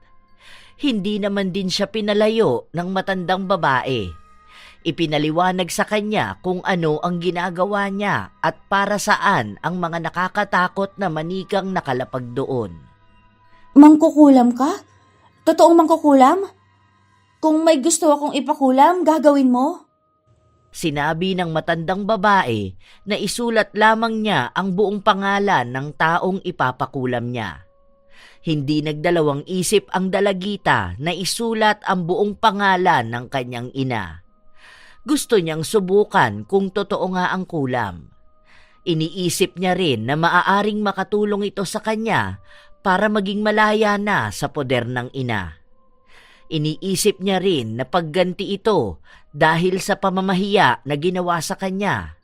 Hindi naman din siya pinalayo ng matandang babae. Ipinaliwanag sa kanya kung ano ang ginagawa niya at para saan ang mga nakakatakot na manikang nakalapag doon. Mangkukulam ka? Totoong mangkukulam? Kung may gusto akong ipakulam, gagawin mo? Sinabi ng matandang babae na isulat lamang niya ang buong pangalan ng taong ipapakulam niya. Hindi nagdalawang isip ang dalagita na isulat ang buong pangalan ng kanyang ina. Gusto niyang subukan kung totoo nga ang kulam. Iniisip niya rin na maaaring makatulong ito sa kanya para maging malaya na sa poder ng ina. Iniisip niya rin na pagganti ito dahil sa pamamahiya na ginawa sa kanya.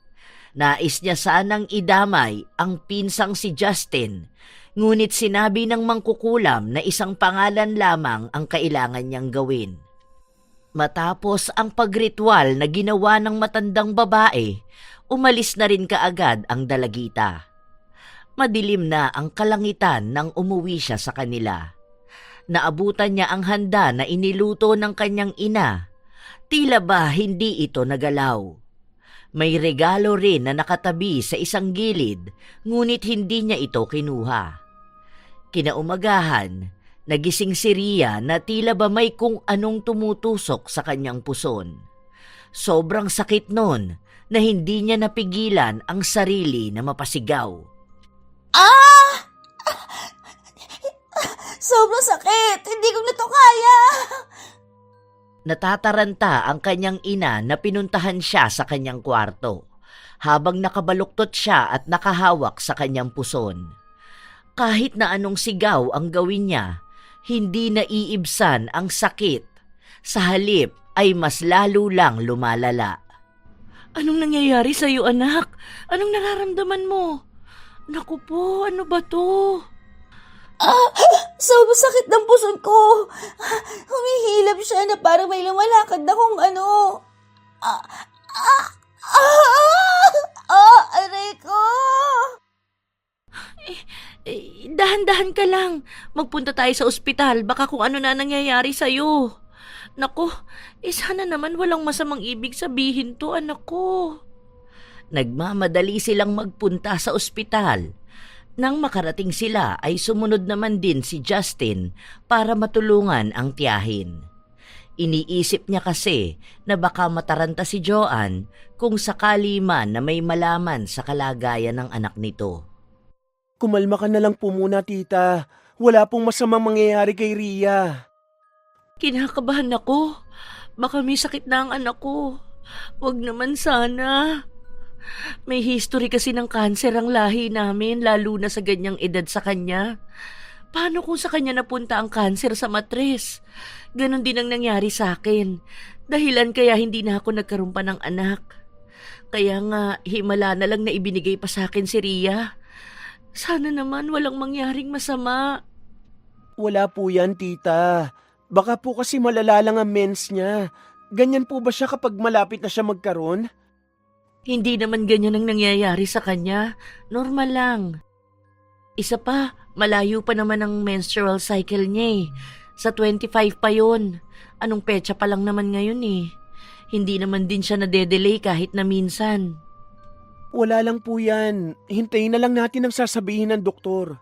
Nais niya sanang idamay ang pinsang si Justin, ngunit sinabi ng mangkukulam na isang pangalan lamang ang kailangan niyang gawin. Matapos ang pagritual na ginawa ng matandang babae, umalis na rin kaagad ang dalagita. Madilim na ang kalangitan nang umuwi siya sa kanila. Naabutan niya ang handa na iniluto ng kanyang ina. Tila ba hindi ito nagalaw? May regalo rin na nakatabi sa isang gilid, ngunit hindi niya ito kinuha. Kinaumagahan, nagising si Ria na tila ba may kung anong tumutusok sa kanyang puson. Sobrang sakit nun na hindi niya napigilan ang sarili na mapasigaw. Ah! Sobrang sakit! Hindi ko na to kaya! Natataranta ang kanyang ina na pinuntahan siya sa kanyang kwarto, habang nakabaluktot siya at nakahawak sa kanyang puson. Kahit na anong sigaw ang gawin niya, hindi naiibsan ang sakit. Sa halip ay mas lalo lang lumalala. Anong nangyayari sa iyo, anak? Anong nararamdaman mo? Naku po, ano ba to? Sobrang sakit ng puson ko. Humihilap siya na parang may lumalakad na kung ano. Aray ko! Dahan-dahan ka lang. Magpunta tayo sa ospital. Baka kung ano na nangyayari sa'yo. Naku, sana naman walang masamang ibig sabihin to, anak ko. Nagmamadali silang magpunta sa ospital. Nang makarating sila ay sumunod naman din si Justin para matulungan ang tiyahin. Iniisip niya kasi na baka mataranta si Joanne kung sakali man na may malaman sa kalagayan ng anak nito. Kumalma ka na lang po muna, tita. Wala pong masamang mangyayari kay Ria. Kinakabahan ako. Baka may sakit na ang anak ko. Wag naman sana. May history kasi ng kanser ang lahi namin, lalo na sa ganyang edad sa kanya. Paano kung sa kanya napunta ang kanser sa matres? Ganon din ang nangyari sa akin. Dahilan kaya hindi na ako nagkaroon pa ng anak. Kaya nga, himala na lang na ibinigay pa sa akin si Ria. Sana naman walang mangyaring masama. Wala po yan, tita. Baka po kasi malala lang ang mens niya. Ganyan po ba siya kapag malapit na siya magkaroon? Hindi naman ganyan ang nangyayari sa kanya. Normal lang. Isa pa, malayo pa naman ang menstrual cycle niya eh. Sa 25 pa yun. Anong petsa pa lang naman ngayon eh. Hindi naman din siya nade-delay kahit na minsan. Wala lang po yan. Hintayin na lang natin ang sasabihin ng doktor.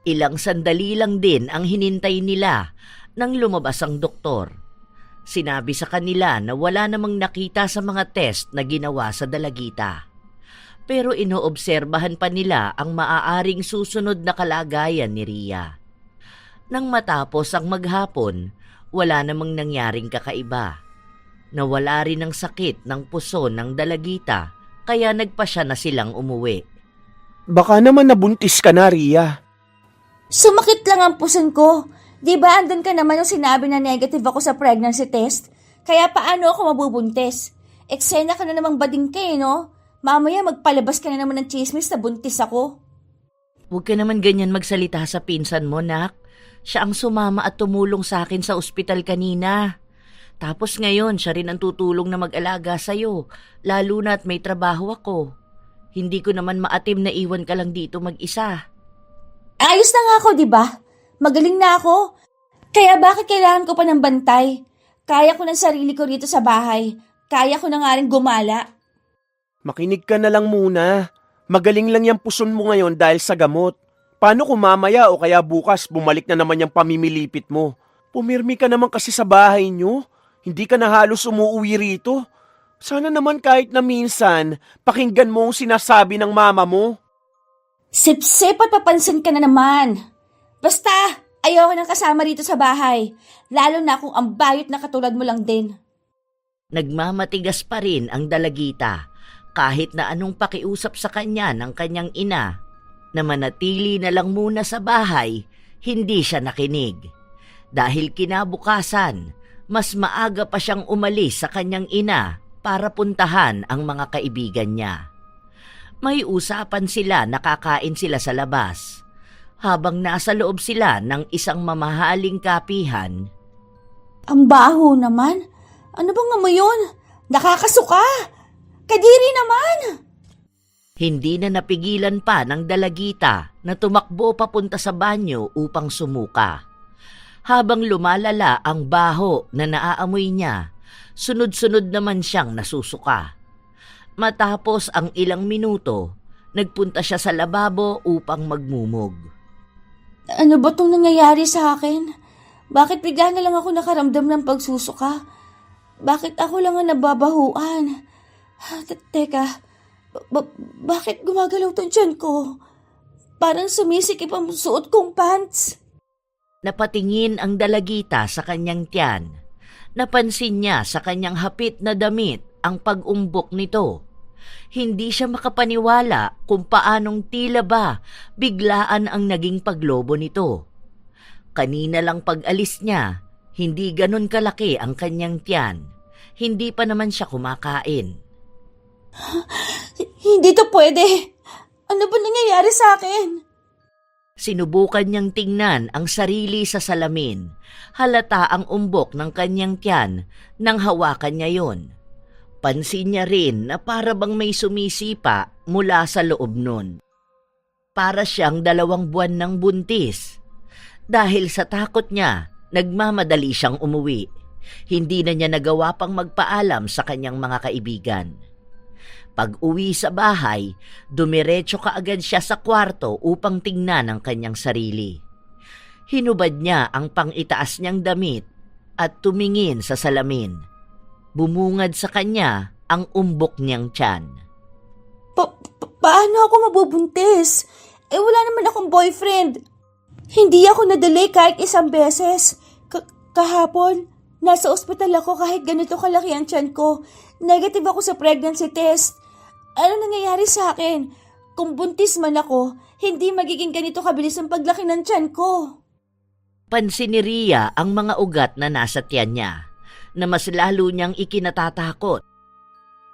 Ilang sandali lang din ang hinintay nila nang lumabas ang doktor. Sinabi sa kanila na wala namang nakita sa mga test na ginawa sa dalagita. Pero inoobserbahan pa nila ang maaaring susunod na kalagayan ni Ria. Nang matapos ang maghapon, wala namang nangyaring kakaiba. Nawala rin ang sakit ng puso ng dalagita, kaya nagpasya na silang umuwi. Baka naman nabuntis ka na, Ria. Sumakit lang ang puson ko. Di ba andun ka naman nung sinabi na negative ako sa pregnancy test? Kaya paano ako mabubuntis? Eksena ka na namang bading ka eh, no? Mamaya magpalabas ka na naman ng chismis na buntis ako. Huwag ka naman ganyan magsalita sa pinsan mo, nak. Siya ang sumama at tumulong sa akin sa ospital kanina. Tapos ngayon, siya rin ang tutulong na mag-alaga sa'yo, lalo na at may trabaho ako. Hindi ko naman maatim na iwan ka lang dito mag-isa. Ayos na nga ako, di ba? Magaling na ako. Kaya bakit kailangan ko pa ng bantay? Kaya ko ng sarili ko rito sa bahay. Kaya ko na nga rin gumala. Makinig ka na lang muna. Magaling lang yung puson mo ngayon dahil sa gamot. Paano kung mamaya o kaya bukas bumalik na naman yung pamimilipit mo? Pumirmi ka naman kasi sa bahay nyo. Hindi ka na halos umuwi rito. Sana naman kahit na minsan, pakinggan mo ang sinasabi ng mama mo. Sip-sip at papansin ka na naman. Basta, ayoko nang kasama rito sa bahay. Lalo na kung ang bayot na katulad mo lang din. Nagmamatigas pa rin ang dalagita kahit na anong pakiusap sa kanya ng kanyang ina na manatili na lang muna sa bahay, hindi siya nakinig. Dahil kinabukasan, mas maaga pa siyang umalis sa kanyang ina para puntahan ang mga kaibigan niya. May usapan sila na kakain sila sa labas. Habang nasa loob sila ng isang mamahaling kapihan, Ang baho naman. Ano bang amoy yun? Nakakasuka. Kadiri naman. hindi na napigilan pa ng dalagita na tumakbo papunta sa banyo upang sumuka. Habang lumalala ang baho na naaamoy niya, sunod-sunod naman siyang nasusuka. Matapos ang ilang minuto, nagpunta siya sa lababo upang magmumog. Ano ba itong nangyayari sa akin? Bakit bigla na lang ako nakaramdam ng pagsusuka? Bakit ako lang ang nababahuan? Teka, bakit gumagalaw tong tiyan ko? Parang sumisikip ang suot kong pants. Napatingin ang dalagita sa kanyang tiyan. Napansin niya sa kanyang hapit na damit ang pag-umbok nito. Hindi siya makapaniwala kung paanong tila ba biglaan ang naging paglobo nito. Kanina lang pag-alis niya, hindi ganon kalaki ang kanyang tiyan. Hindi pa naman siya kumakain. Hindi to pwede. Ano ba nangyayari sa akin? Sinubukan niyang tingnan ang sarili sa salamin. Halata ang umbok ng kanyang tiyan nang hawakan niya yon. Pansin niya rin na para bang may sumisipa mula sa loob nun. Para siyang 2 buwan ng buntis. Dahil sa takot niya, nagmamadali siyang umuwi. Hindi na niya nagawa pang magpaalam sa kanyang mga kaibigan. Pag-uwi sa bahay, dumiretso kaagad siya sa kwarto upang tingnan ang kanyang sarili. Hinubad niya ang pang-itaas niyang damit at tumingin sa salamin. Bumungad sa kanya ang umbok niyang tiyan. Paano ako mabubuntis? Wala naman akong boyfriend. Hindi ako nadali kahit isang beses. Kahapon, nasa ospital ako kahit ganito kalaki ang tiyan ko. Negative ako sa pregnancy test. Ano nangyayari sa akin? Kung buntis man ako, hindi magiging ganito kabilis ang paglaki ng tiyan ko. Pansin ni Rhea ang mga ugat na nasa tiyan niya, na mas lalo niyang ikinatatakot.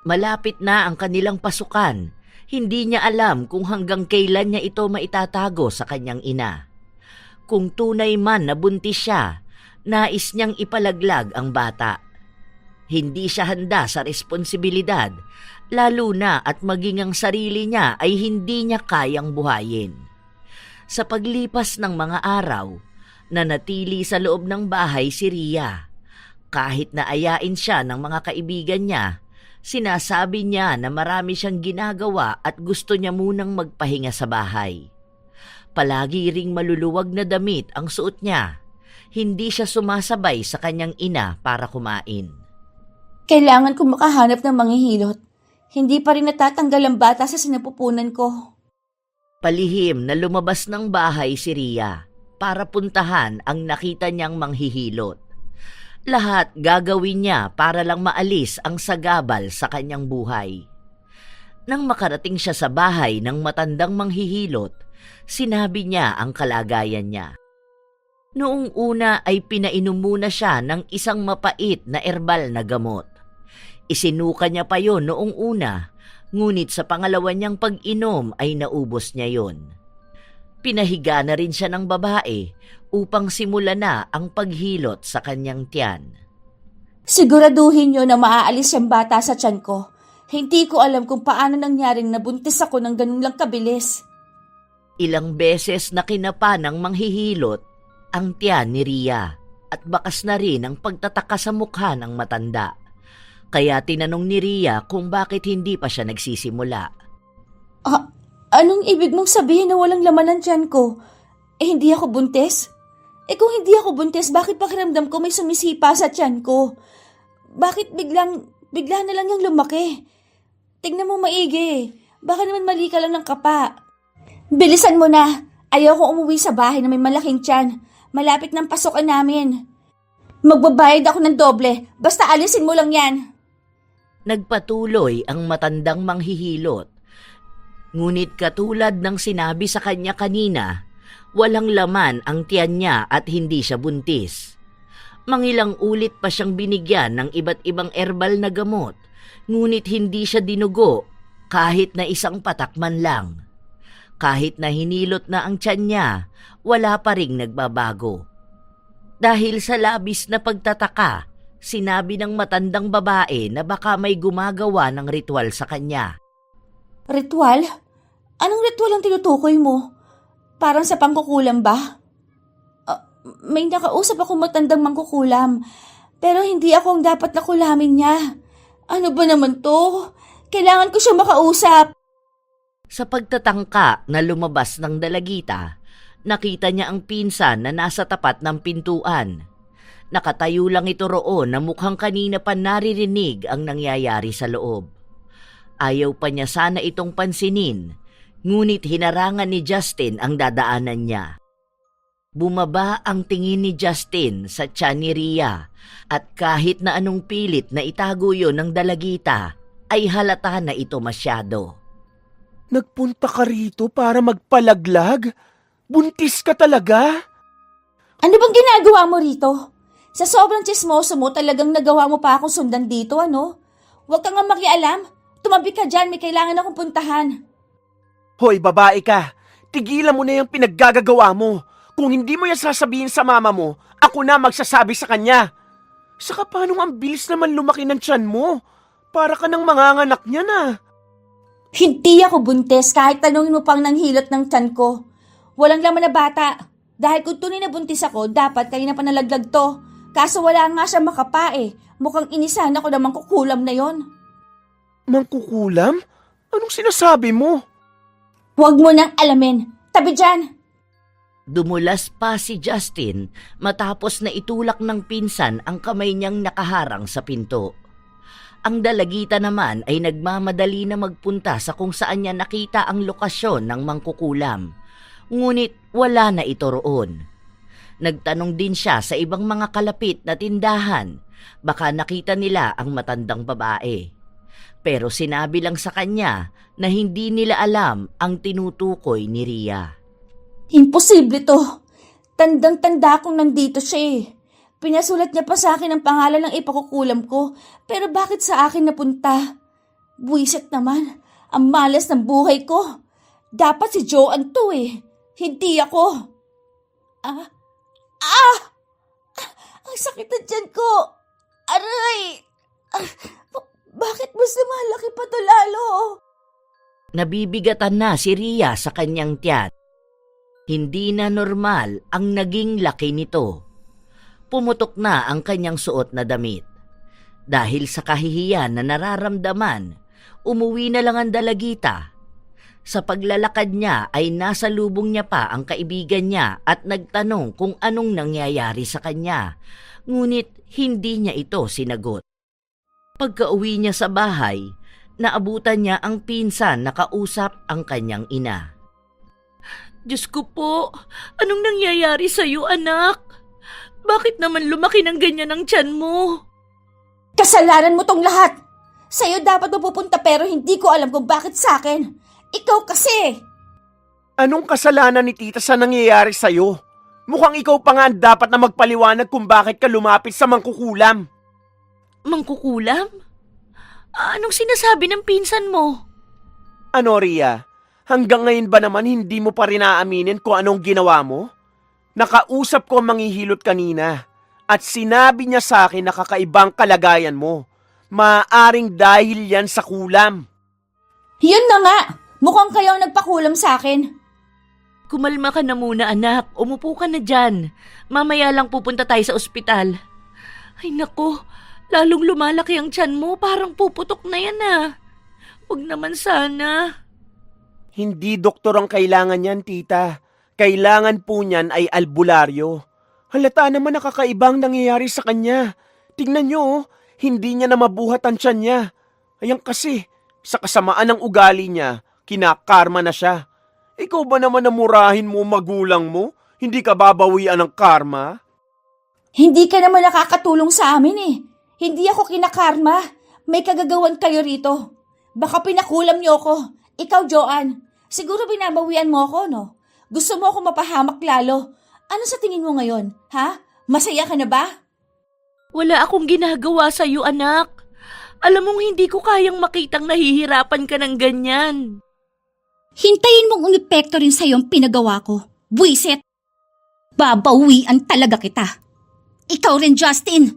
Malapit na ang kanilang pasukan. Hindi niya alam kung hanggang kailan niya ito maitatago sa kanyang ina. Kung tunay man na buntis siya, nais niyang ipalaglag ang bata. Hindi siya handa sa responsibilidad, lalo na at maging ang sarili niya ay hindi niya kayang buhayin. Sa paglipas ng mga araw, nanatili sa loob ng bahay si Rhea. Kahit naayain siya ng mga kaibigan niya, sinasabi niya na marami siyang ginagawa at gusto niya munang magpahinga sa bahay. Palagi ring maluluwag na damit ang suot niya. Hindi siya sumasabay sa kanyang ina para kumain. Kailangan kong makahanap ng manghihilot. Hindi pa rin natatanggal ang bata sa sinapupunan ko. Palihim na lumabas ng bahay si Rhea para puntahan ang nakita niyang manghihilot. Lahat gagawin niya para lang maalis ang sagabal sa kanyang buhay. Nang makarating siya sa bahay ng matandang manghihilot, sinabi niya ang kalagayan niya. Noong una ay pinainom muna siya ng isang mapait na erbal na gamot. Isinuka niya pa yon noong una, ngunit sa pangalawa niyang pag-inom ay naubos niya yon. Pinahiga na rin siya ng babae upang simula na ang paghilot sa kanyang tiyan. Siguraduhin niyo na maaalis yung bata sa tiyan ko. Hindi ko alam kung paano nangyaring nabuntis ako ng ganun lang kabilis. Ilang beses na kinapa ng manghihilot ang tiyan ni Ria at bakas na rin ang pagtataka sa mukha ng matanda. Kaya tinanong ni Ria kung bakit hindi pa siya nagsisimula. Anong ibig mong sabihin na walang laman ang tiyan ko? Hindi ako buntis? Kung hindi ako buntis, bakit pakiramdam ko may sumisipa sa tiyan ko? Bakit bigla na lang yung lumaki? Tignan mo maigi. Baka naman mali ka lang ng kapa. Bilisan mo na. Ayoko umuwi sa bahay na may malaking tiyan. Malapit ng pasokan namin. Magbabayad ako ng doble. Basta alisin mo lang yan. Nagpatuloy ang matandang manghihilot. Ngunit katulad ng sinabi sa kanya kanina, walang laman ang tiyan niya at hindi siya buntis. Mangilang ulit pa siyang binigyan ng iba't ibang herbal na gamot, ngunit hindi siya dinugo kahit na isang patak man lang. Kahit na hinilot na ang tiyan niya, wala pa ring nagbabago. Dahil sa labis na pagtataka, sinabi ng matandang babae na baka may gumagawa ng ritual sa kanya. Ritual? Anong ritual ang tinutukoy mo? Parang sa pangkukulam ba? May nakausap akong matandang mangkukulam, pero hindi ako ang dapat na kulamin niya. Ano ba naman to? Kailangan ko siya makausap. Sa pagtatangka na lumabas ng dalagita, nakita niya ang pinsan na nasa tapat ng pintuan. Nakatayo lang ito roon na mukhang kanina pa naririnig ang nangyayari sa loob. Ayaw pa niya sana itong pansinin, ngunit hinarangan ni Justin ang dadaanan niya. Bumaba ang tingin ni Justin sa tiyan ni Ria at kahit na anong pilit na itago yon ng dalagita, ay halata na ito masyado. Nagpunta ka rito para magpalaglag? Buntis ka talaga? Ano bang ginagawa mo rito? Sa sobrang tsismoso mo, talagang nagawa mo pa akong sundan dito, ano? Huwag kang nga makialam. Tumabi ka dyan, may kailangan akong puntahan. Hoy, babae ka. Tigilan mo na yung pinaggagagawa mo. Kung hindi mo yan sasabihin sa mama mo, ako na magsasabi sa kanya. Saka paano ang bilis naman lumaki ng tiyan mo? Para ka ng manganganak niya na. Hindi ako buntis kahit tanungin mo pang nanghilot ng tiyan ko. Walang laman na bata. Dahil kung tunay na buntis ako, dapat kanina pa nalaglag to. Kaso wala nga siya makapa eh. Mukhang inisahan ako na mangkukulam na yon. Mangkukulam? Anong sinasabi mo? Huwag mo nang alamin. Tabi dyan. Dumulas pa si Justin matapos na itulak ng pinsan ang kamay niyang nakaharang sa pinto. Ang dalagita naman ay nagmamadali na magpunta sa kung saan niya nakita ang lokasyon ng mangkukulam. Ngunit wala na ito roon. Nagtanong din siya sa ibang mga kalapit na tindahan, baka nakita nila ang matandang babae. Pero sinabi lang sa kanya na hindi nila alam ang tinutukoy ni Ria. Imposible to. Tandang-tanda kong nandito siya eh. Pinasulat niya pa sa akin ang pangalan ng ipakukulam ko, pero bakit sa akin napunta? Buwisit naman, ang malas ng buhay ko. Dapat si Joanne to eh. Hindi ako. Ang sakit na tiyan ko. Aray! Bakit mas lumalaki pa to lalo? Nabibigatan na si Ria sa kanyang tiyan. Hindi na normal ang naging laki nito. Pumutok na ang kanyang suot na damit. Dahil sa kahihiyan na nararamdaman, umuwi na lang ang dalagita. Sa paglalakad niya ay nasa lubong niya pa ang kaibigan niya at nagtanong kung anong nangyayari sa kanya. Ngunit hindi niya ito sinagot. Pagkauwi niya sa bahay, naabutan niya ang pinsan na kausap ang kanyang ina. Diyos ko po, anong nangyayari sa iyo, anak? Bakit naman lumaki ng ganyan ang tiyan mo? Kasalanan mo tong lahat. Sa'yo dapat mapupunta pero hindi ko alam kung bakit sa akin. Ikaw kasi. Anong kasalanan ni tita sa nangyayari sa'yo? Mukhang ikaw pa nga ang dapat na magpaliwanag kung bakit ka lumapit sa mangkukulam. Mangkukulam? Anong sinasabi ng pinsan mo? Ano, Ria? Hanggang ngayon ba naman hindi mo pa rin aaminin kung anong ginawa mo? Nakausap ko ang manghihilot kanina at sinabi niya sa akin na kakaibang kalagayan mo. Maaring dahil yan sa kulam. Yun na nga! Mukhang kayo ang nagpakulam sa akin. Kumalma ka na muna, anak. Umupo ka na dyan. Mamaya lang pupunta tayo sa ospital. Ay nako, lalong lumalaki ang tiyan mo. Parang puputok na yan ah. Huwag naman sana. Hindi doktor ang kailangan niyan, tita. Kailangan po niyan ay albularyo. Halata naman nakakaibang nangyayari sa kanya. Tingnan niyo, oh, hindi niya na mabuhat ang tiyan niya. Ayan kasi, sa kasamaan ng ugali niya, kinakarma na siya. Ikaw ba naman namurahin mo magulang mo? Hindi ka babawian ng karma? Hindi ka naman nakakatulong sa amin eh. Hindi ako kinakarma. May kagagawan kayo rito. Baka pinakulam niyo ako. Ikaw, Joanne, siguro binabawian mo ako, no? Gusto mo ako mapahamak lalo. Ano sa tingin mo ngayon, ha? Masaya ka na ba? Wala akong ginagawa sa'yo, anak. Alam mong hindi ko kayang makitang nahihirapan ka ng ganyan. Hintayin mong umepekto rin sa'yo ang pinagawa ko. Buisit! Babawian talaga kita. Ikaw rin, Justin.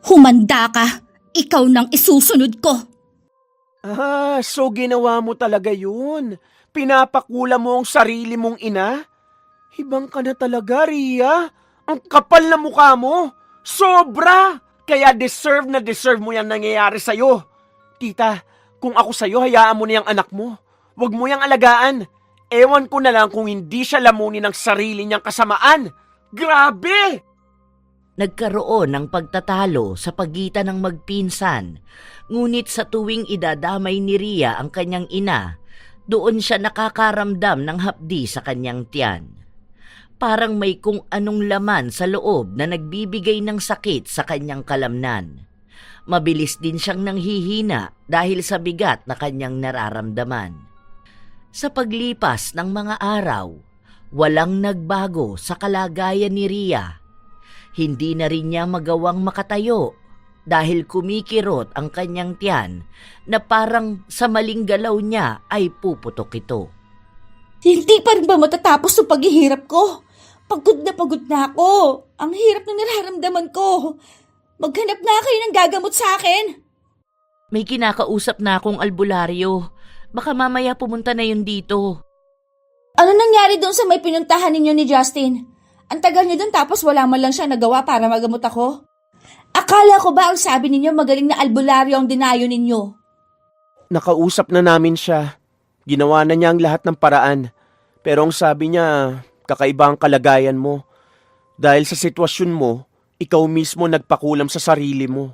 Humanda ka. Ikaw nang isusunod ko. Ah, so ginawa mo talaga yun. Pinapakula mo ang sarili mong ina? Ibang ka na talaga, Ria. Ang kapal na mukha mo. Sobra! Kaya deserve na deserve mo yan nangyayari sa'yo. Tita, kung ako sa'yo, hayaan mo na yung anak mo. Huwag mo yang alagaan. Ewan ko na lang kung hindi siya lamunin ng sarili niyang kasamaan. Grabe! Nagkaroon ng pagtatalo sa pagitan ng magpinsan, ngunit sa tuwing idadamay ni Ria ang kanyang ina, doon siya nakakaramdam ng hapdi sa kanyang tiyan. Parang may kung anong laman sa loob na nagbibigay ng sakit sa kanyang kalamnan. Mabilis din siyang nanghihina dahil sa bigat na kanyang nararamdaman. Sa paglipas ng mga araw, walang nagbago sa kalagayan ni Ria. Hindi na rin niya magawang makatayo dahil kumikirot ang kanyang tiyan na parang sa maling galaw niya ay puputok ito. Hindi pa rin ba matatapos ang paghihirap ko? Pagod na ako. Ang hirap ng nararamdaman ko. Maghanap na kayo ng gagamot sa akin. May kinakausap na akong albularyo. Baka mamaya pumunta na yun dito. Ano nangyari doon sa may pinuntahan ninyo ni Justin? Ang tagal niyo doon tapos wala man lang siya nagawa para magamot ako? Akala ko ba ang sabi ninyo magaling na albularyo ang dinayo ninyo? Nakausap na namin siya. Ginawa na niya ang lahat ng paraan. Pero ang sabi niya, kakaiba ang kalagayan mo. Dahil sa sitwasyon mo, ikaw mismo nagpakulam sa sarili mo.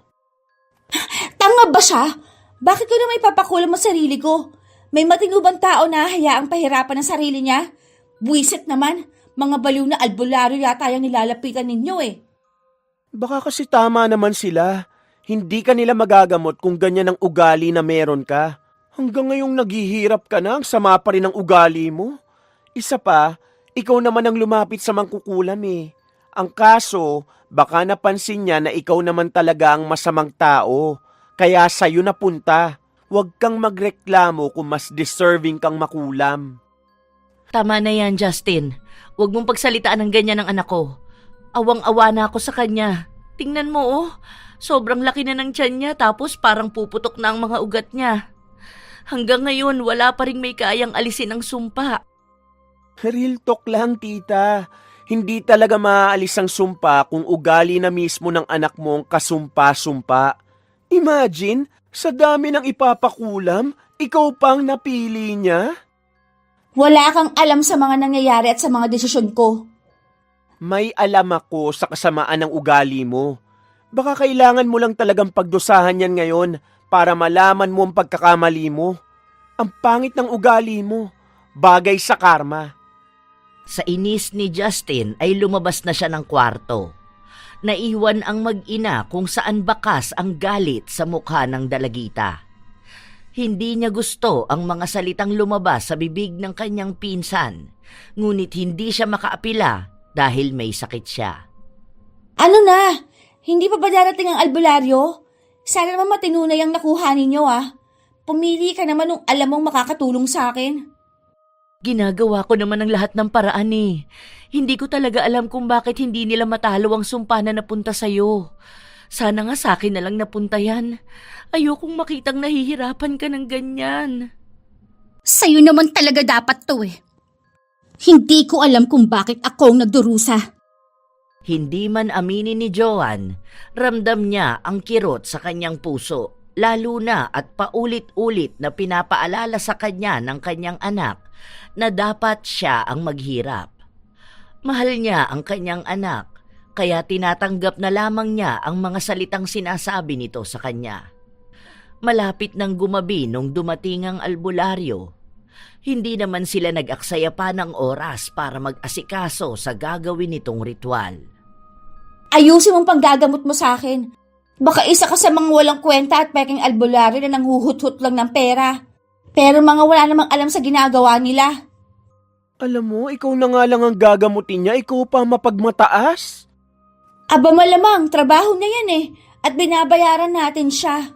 Tanga ba siya? Bakit ko na may papakulam ang sarili ko? May matinubang tao na hayaang pahirapan ang sarili niya? Buwisit naman, mga baliw na albularyo yata yung nilalapitan ninyo eh. Baka kasi tama naman sila. Hindi ka nila magagamot kung ganyan ang ugali na meron ka. Hanggang ngayong naghihirap ka na, ang sama pa rin ang ugali mo. Isa pa, ikaw naman ang lumapit sa mangkukulam eh. Ang kaso, baka napansin niya na ikaw naman talaga ang masamang tao. Kaya sa'yo napunta. Huwag kang magreklamo kung mas deserving kang makulam. Tama na yan, Justin. Huwag mong pagsalitaan ng ganyan ng anak ko. Awang-awa na ako sa kanya. Tingnan mo oh, sobrang laki na ng tiyan niya tapos parang puputok na ang mga ugat niya. Hanggang ngayon, wala pa ring may kayang alisin ang sumpa. Real talk lang, tita. Hindi talaga maaalis ang sumpa kung ugali na mismo ng anak mo ang kasumpa-sumpa. Imagine, sa dami ng ipapakulam, ikaw pang napili niya? Wala kang alam sa mga nangyayari at sa mga desisyon ko. May alam ako sa kasamaan ng ugali mo. Baka kailangan mo lang talagang pagdusahan yan ngayon para malaman mo ang pagkakamali mo. Ang pangit ng ugali mo, bagay sa karma. Sa inis ni Justin ay lumabas na siya ng kwarto. Naiwan ang mag-ina kung saan bakas ang galit sa mukha ng dalagita. Hindi niya gusto ang mga salitang lumabas sa bibig ng kanyang pinsan, ngunit hindi siya makaapila dahil may sakit siya. Ano na? Hindi pa ba darating ang albularyo? Sana naman matinunay ang nakuha ninyo ah. Pumili ka naman nung alam mong makakatulong sa akin. Ginagawa ko naman ang lahat ng paraan eh. Hindi ko talaga alam kung bakit hindi nila matalo ang sumpa na napunta sa'yo. Sana nga sa akin na lang napunta yan. Ayokong makitang nahihirapan ka ng ganyan. Sa'yo naman talaga dapat to eh. Hindi ko alam kung bakit ako ang nagdurusa. Hindi man aminin ni Joan, ramdam niya ang kirot sa kanyang puso, lalo na at paulit-ulit na pinapaalala sa kanya ng kanyang anak na dapat siya ang maghirap. Mahal niya ang kanyang anak, kaya tinatanggap na lamang niya ang mga salitang sinasabi nito sa kanya. Malapit nang gumabi nung dumating ang albularyo. Hindi naman sila nag-aksaya pa ng oras para mag-asikaso sa gagawin nitong ritual. Ayusin mong panggagamot mo sa akin. Baka isa ka sa mga walang kwenta at peking albularyo na nanghuhut-hut lang ng pera. Pero mga wala namang alam sa ginagawa nila. Alam mo, ikaw na nga lang ang gagamutin niya, ikaw pa mapagmataas. Aba malamang, trabaho na yan eh. At binabayaran natin siya.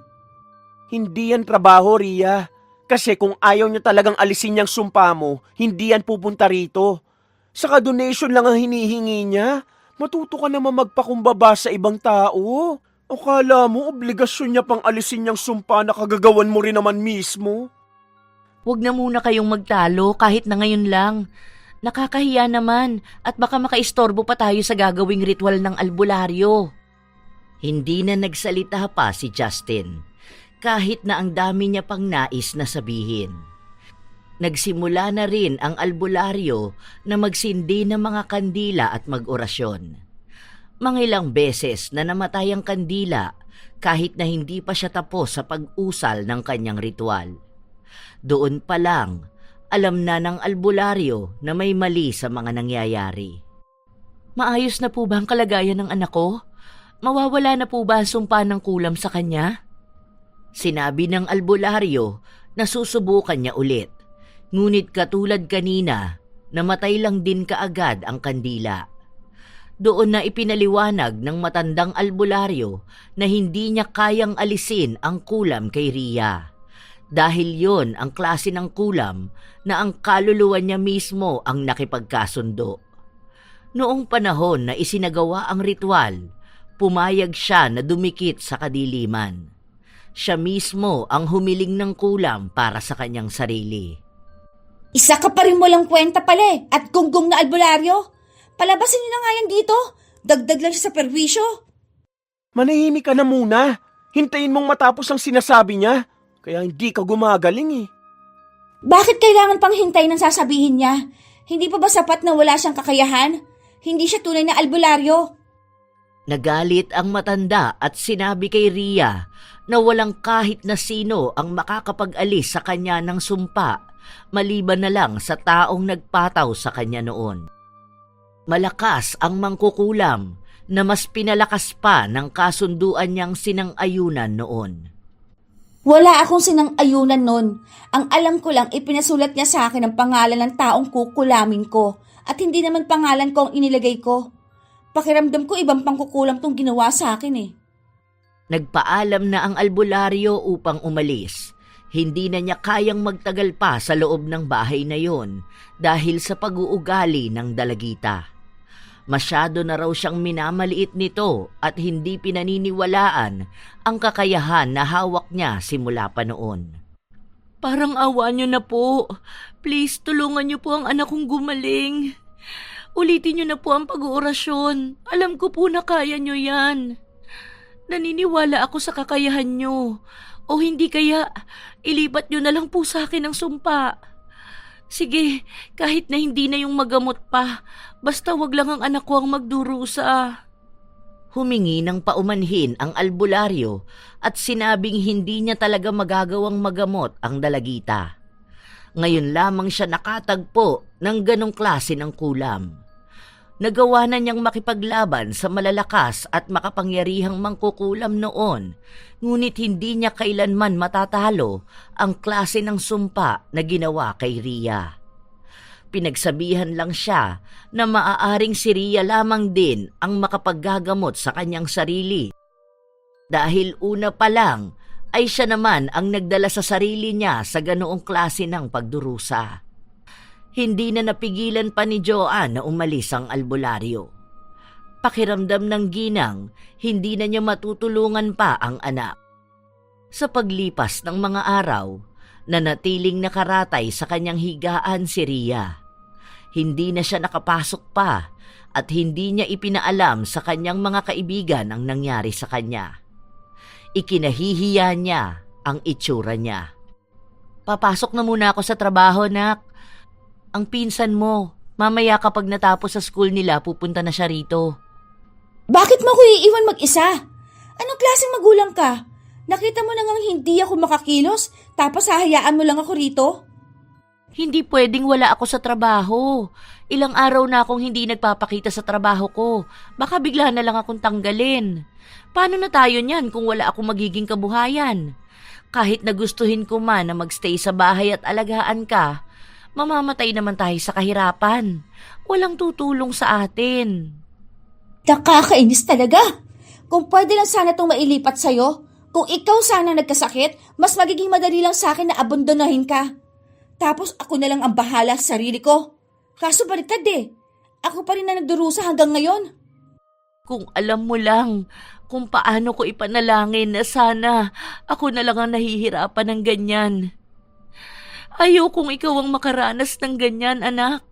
Hindi yan trabaho, Ria. Kasi kung ayaw niya talagang alisin niyang sumpa mo, hindi yan pupunta rito. Saka donation lang ang hinihingi niya. Matuto ka naman magpakumbaba sa ibang tao. O kala mo, obligasyon niya pang alisin niyang sumpa na kagagawan mo rin naman mismo? Huwag na muna kayong magtalo kahit na ngayon lang. Nakakahiya naman at baka makaistorbo pa tayo sa gagawing ritual ng albularyo. Hindi na nagsalita pa si Justin, kahit na ang dami niya pang nais na sabihin. Nagsimula na rin ang albularyo na magsindi ng mga kandila at mag-orasyon. Mga ilang beses na namatay ang kandila kahit na hindi pa siya tapos sa pag-usal ng kanyang ritual. Doon pa lang, alam na ng albularyo na may mali sa mga nangyayari. Maayos na po ba ang kalagayan ng anak ko? Mawawala na po ba ang sumpa ng kulam sa kanya? Sinabi ng albularyo na susubukan niya ulit. Ngunit katulad kanina, namatay lang din kaagad ang kandila. Doon na ipinaliwanag ng matandang albularyo na hindi niya kayang alisin ang kulam kay Ria. Dahil yon ang klase ng kulam na ang kaluluwa niya mismo ang nakipagkasundo. Noong panahon na isinagawa ang ritual, pumayag siya na dumikit sa kadiliman. Siya mismo ang humiling ng kulam para sa kanyang sarili. Isa ka pa rin walang kwenta pala eh, at gunggong na albularyo. Palabasin niyo na nga yan dito. Dagdag lang siya sa perwisyo. Manahimik ka na muna. Hintayin mong matapos ang sinasabi niya. Kaya hindi ka gumagaling eh. Bakit kailangan pang hintay ng sasabihin niya? Hindi pa ba sapat na wala siyang kakayahan? Hindi siya tunay na albularyo. Nagalit ang matanda at sinabi kay Ria na walang kahit na sino ang makakapag-alis sa kanya ng sumpa maliban na lang sa taong nagpataw sa kanya noon. Malakas ang mangkukulam na mas pinalakas pa ng kasunduan niyang sinang-ayunan noon. Wala akong sinang-ayunan nun. Ang alam ko lang, ipinasulat niya sa akin ang pangalan ng taong kukulamin ko at hindi naman pangalan ko ang inilagay ko. Pakiramdam ko ibang pangkukulam tong ginawa sa akin eh. Nagpaalam na ang albularyo upang umalis. Hindi na niya kayang magtagal pa sa loob ng bahay na yon dahil sa pag-uugali ng dalagita. Masyado na raw siyang minamaliit nito at hindi pinaniniwalaan ang kakayahan na hawak niya simula pa noon. Parang awa niyo na po. Please, tulungan niyo po ang anak kong gumaling. Ulitin niyo na po ang pag-oorasyon. Alam ko po na kaya niyo yan. Naniniwala ako sa kakayahan niyo. O hindi kaya, ilipat niyo na lang po sa akin ang sumpa. Sige, kahit na hindi na yung magamot pa, basta wag lang ang anak ko ang magdurusa. Humingi ng paumanhin ang albularyo at sinabing hindi niya talaga magagawang magamot ang dalagita. Ngayon lamang siya nakatagpo ng ganong klase ng kulam. Nagawa na niyang makipaglaban sa malalakas at makapangyarihang mangkukulam noon, ngunit hindi niya kailanman matatalo ang klase ng sumpa na ginawa kay Ria. Pinagsabihan lang siya na maaaring si Ria lamang din ang makapaggagamot sa kanyang sarili. Dahil una pa lang ay siya naman ang nagdala sa sarili niya sa ganoong klase ng pagdurusa. Hindi na napigilan pa ni Joanne na umalis ang albularyo. Pakiramdam ng ginang, hindi na niya matutulungan pa ang anak. Sa paglipas ng mga araw, nanatiling nakaratay sa kanyang higaan si Ria. Hindi na siya nakapasok pa at hindi niya ipinaalam sa kanyang mga kaibigan ang nangyari sa kanya. Ikinahihiya niya ang itsura niya. Papasok na muna ako sa trabaho, nak. Ang pinsan mo, mamaya kapag natapos sa school nila, pupunta na siya rito. Bakit mo ko iiwan mag-isa? Anong klaseng magulang ka? Nakita mo na ngang hindi ako makakilos, tapos hahayaan mo lang ako rito? Hindi pwedeng wala ako sa trabaho. Ilang araw na akong hindi nagpapakita sa trabaho ko. Baka bigla na lang akong tanggalin. Paano na tayo niyan kung wala akong magiging kabuhayan? Kahit nagustuhin ko man na magstay sa bahay at alagaan ka, mamamatay naman tayo sa kahirapan. Walang tutulong sa atin. Nakakainis talaga. Kung pwede lang sana itong mailipat sa'yo, kung ikaw sana nagkasakit, mas magiging madali lang sa akin na abandonahin ka. Tapos ako na lang ang bahala sa sarili ko. Kaso baliktad eh. Ako pa rin na nagdurusa hanggang ngayon. Kung alam mo lang kung paano ko ipanalangin na sana ako na lang ang nahihirapan ng ganyan. Ayaw kung ikaw ang makaranas ng ganyan, anak.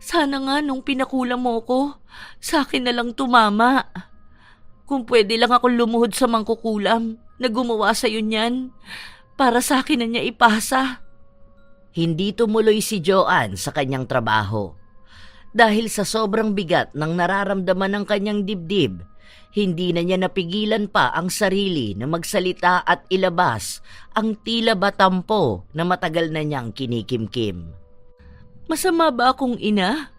Sana nga nung pinakulam mo ko, sa akin na lang tumama. Kung pwede lang akong lumuhod sa mangkukulam na gumawa sa'yo niyan, para sa akin na niya ipasa. Hindi tumuloy si Joanne sa kanyang trabaho. Dahil sa sobrang bigat ng nararamdaman ng kanyang dibdib, hindi na niya napigilan pa ang sarili na magsalita at ilabas ang tila ba tampo na matagal na niyang kinikimkim. Masama ba akong ina?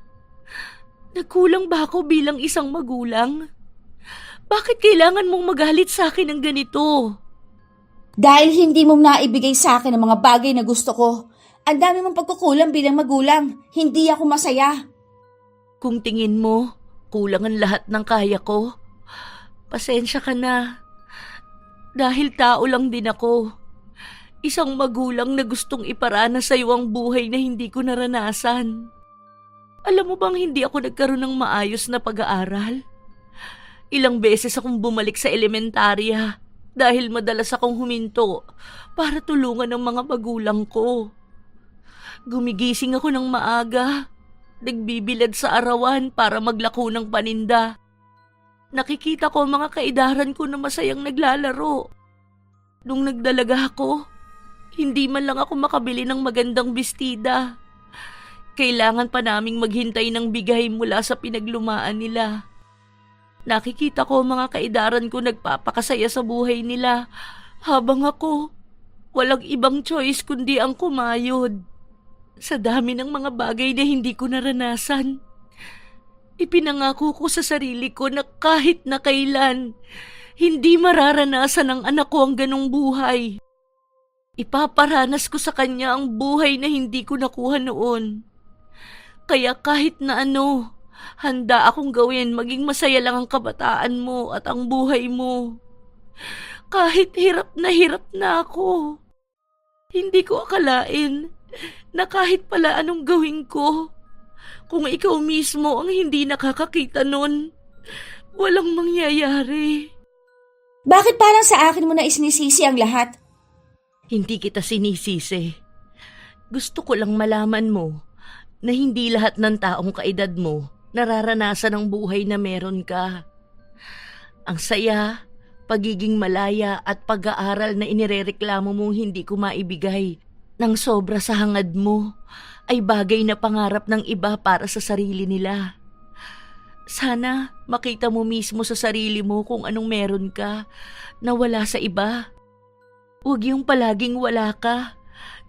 Nagkulang ba ako bilang isang magulang? Bakit kailangan mong magalit sa akin ng ganito? Dahil hindi mo naibigay sa akin ang mga bagay na gusto ko. Ang dami mong pagkukulang bilang magulang. Hindi ako masaya. Kung tingin mo, kulang ang lahat ng kaya ko, pasensya ka na. Dahil tao lang din ako. Isang magulang na gustong iparana sa iyo ang buhay na hindi ko naranasan. Alam mo bang hindi ako nagkaroon ng maayos na pag-aaral? Ilang beses akong bumalik sa elementarya dahil madalas akong huminto para tulungan ng mga magulang ko. Gumigising ako ng maaga, nagbibilad sa arawan para maglako ng paninda. Nakikita ko ang mga kaedaran ko na masayang naglalaro. Nung nagdalaga ako, hindi man lang ako makabili ng magandang bestida. Kailangan pa naming maghintay ng bigay mula sa pinaglumaan nila. Nakikita ko ang mga kaedaran ko nagpapakasaya sa buhay nila, habang ako, walang ibang choice kundi ang kumayod. Sa dami ng mga bagay na hindi ko naranasan, ipinangako ko sa sarili ko na kahit na kailan, hindi mararanasan ng anak ko ang ganong buhay. Ipaparanas ko sa kanya ang buhay na hindi ko nakuha noon. Kaya kahit na ano, handa akong gawin maging masaya lang ang kabataan mo at ang buhay mo. Kahit hirap na ako. Hindi ko akalain na kahit pala anong gawin ko, kung ikaw mismo ang hindi nakakakita nun, walang mangyayari. Bakit parang sa akin mo na isinisisi ang lahat? Hindi kita sinisisi. Gusto ko lang malaman mo na hindi lahat ng taong kaedad mo nararanasan ang buhay na meron ka. Ang saya, pagiging malaya at pag-aaral na inirereklamo mong hindi ko maibigay nang sobra sa hangad mo ay bagay na pangarap ng iba para sa sarili nila. Sana makita mo mismo sa sarili mo kung anong meron ka na wala sa iba. Huwag yung palaging wala ka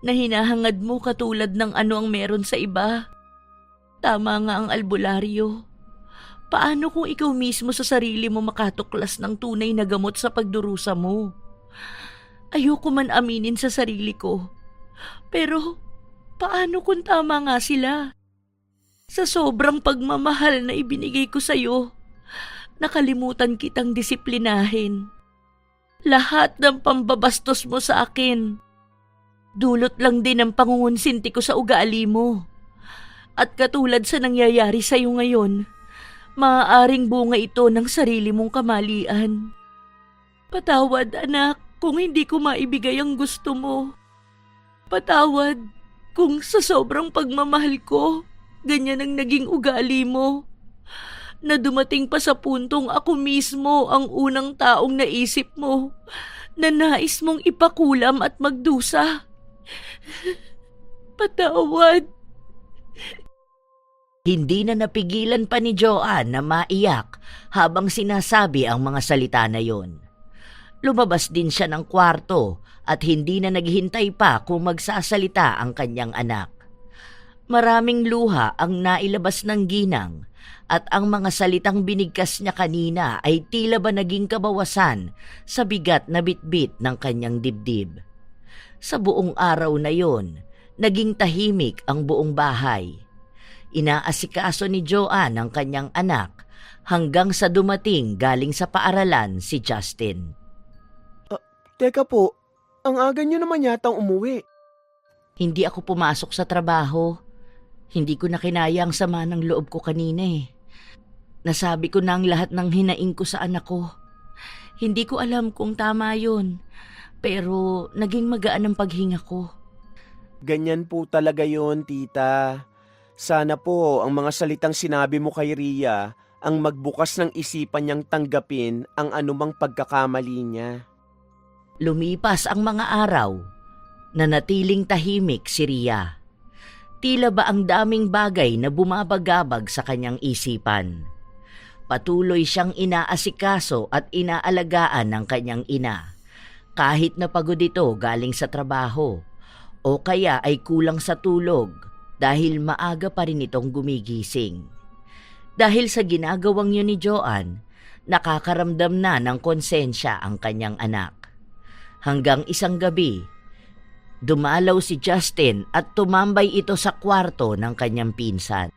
na hinahangad mo katulad ng ano ang meron sa iba. Tama nga ang albularyo. Paano kung ikaw mismo sa sarili mo makatuklas ng tunay na gamot sa pagdurusa mo? Ayoko man aminin sa sarili ko. Pero paano kung tama nga sila? Sa sobrang pagmamahal na ibinigay ko sa'yo, nakalimutan kitang disiplinahin. Lahat ng pambabastos mo sa akin, dulot lang din ang pangungunsinti ko sa ugali mo. At katulad sa nangyayari sa'yo ngayon, maaaring bunga ito ng sarili mong kamalian. Patawad, anak, kung hindi ko maibigay ang gusto mo. Patawad kung sa sobrang pagmamahal ko, ganyan ang naging ugali mo. Na dumating pa sa puntong ako mismo ang unang taong naisip mo na nais mong ipakulam at magdusa. Patawad. Hindi na napigilan pa ni Joanne na maiyak habang sinasabi ang mga salita na yon. Lumabas din siya ng kwarto at hindi na naghintay pa kung magsasalita ang kanyang anak. Maraming luha ang nailabas ng ginang at ang mga salitang binigkas niya kanina ay tila ba naging kabawasan sa bigat na bitbit ng kanyang dibdib. Sa buong araw na yon, naging tahimik ang buong bahay. Inaasikaso ni Joanne ang kanyang anak hanggang sa dumating galing sa paaralan si Justin. Teka po, ang aga niyo naman yatang umuwi. Hindi ako pumasok sa trabaho. Hindi ko na kinaya ang sama ng loob ko kanina eh. Nasabi ko na ang lahat ng hinaing ko sa anak ko. Hindi ko alam kung tama yun, pero naging magaan ang paghinga ko. Ganyan po talaga yon, tita. Sana po ang mga salitang sinabi mo kay Rhea ang magbukas ng isipan niyang tanggapin ang anumang pagkakamali niya. Lumipas ang mga araw, nanatiling tahimik si Rhea. Tila ba ang daming bagay na bumabagabag sa kanyang isipan. Patuloy siyang inaasikaso at inaalagaan ng kanyang ina, kahit na pagod ito galing sa trabaho o kaya ay kulang sa tulog dahil maaga pa rin itong gumigising. Dahil sa ginagawang yun ni Joanne, nakakaramdam na ng konsensya ang kanyang anak. Hanggang isang gabi, dumalaw si Justin at tumambay ito sa kwarto ng kanyang pinsan.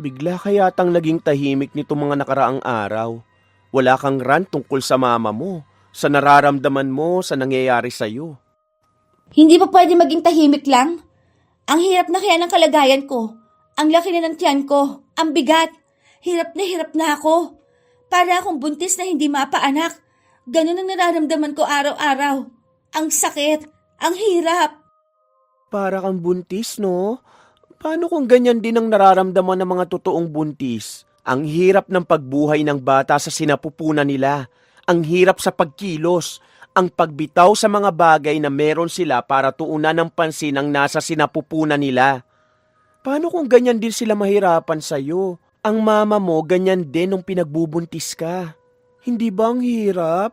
Bigla kayatang naging tahimik nito mga nakaraang araw. Wala kang rant tungkol sa mama mo, sa nararamdaman mo, sa nangyayari sa'yo. Hindi pa pwede maging tahimik lang? Ang hirap na kaya ng kalagayan ko. Ang laki na ng tiyan ko. Ang bigat. Hirap na ako. Para akong buntis na hindi mapaanak. Ganun ang nararamdaman ko araw-araw. Ang sakit. Ang hirap. Para kang buntis, no? Paano kung ganyan din ang nararamdaman ng mga totoong buntis? Ang hirap ng pagbuhay ng bata sa sinapupunan nila. Ang hirap sa pagkilos. Ang pagbitaw sa mga bagay na meron sila para tuunan ng pansin ang nasa sinapupunan nila. Paano kung ganyan din sila mahirapan sa'yo? Ang mama mo ganyan din nung pinagbubuntis ka. Hindi ba ang hirap?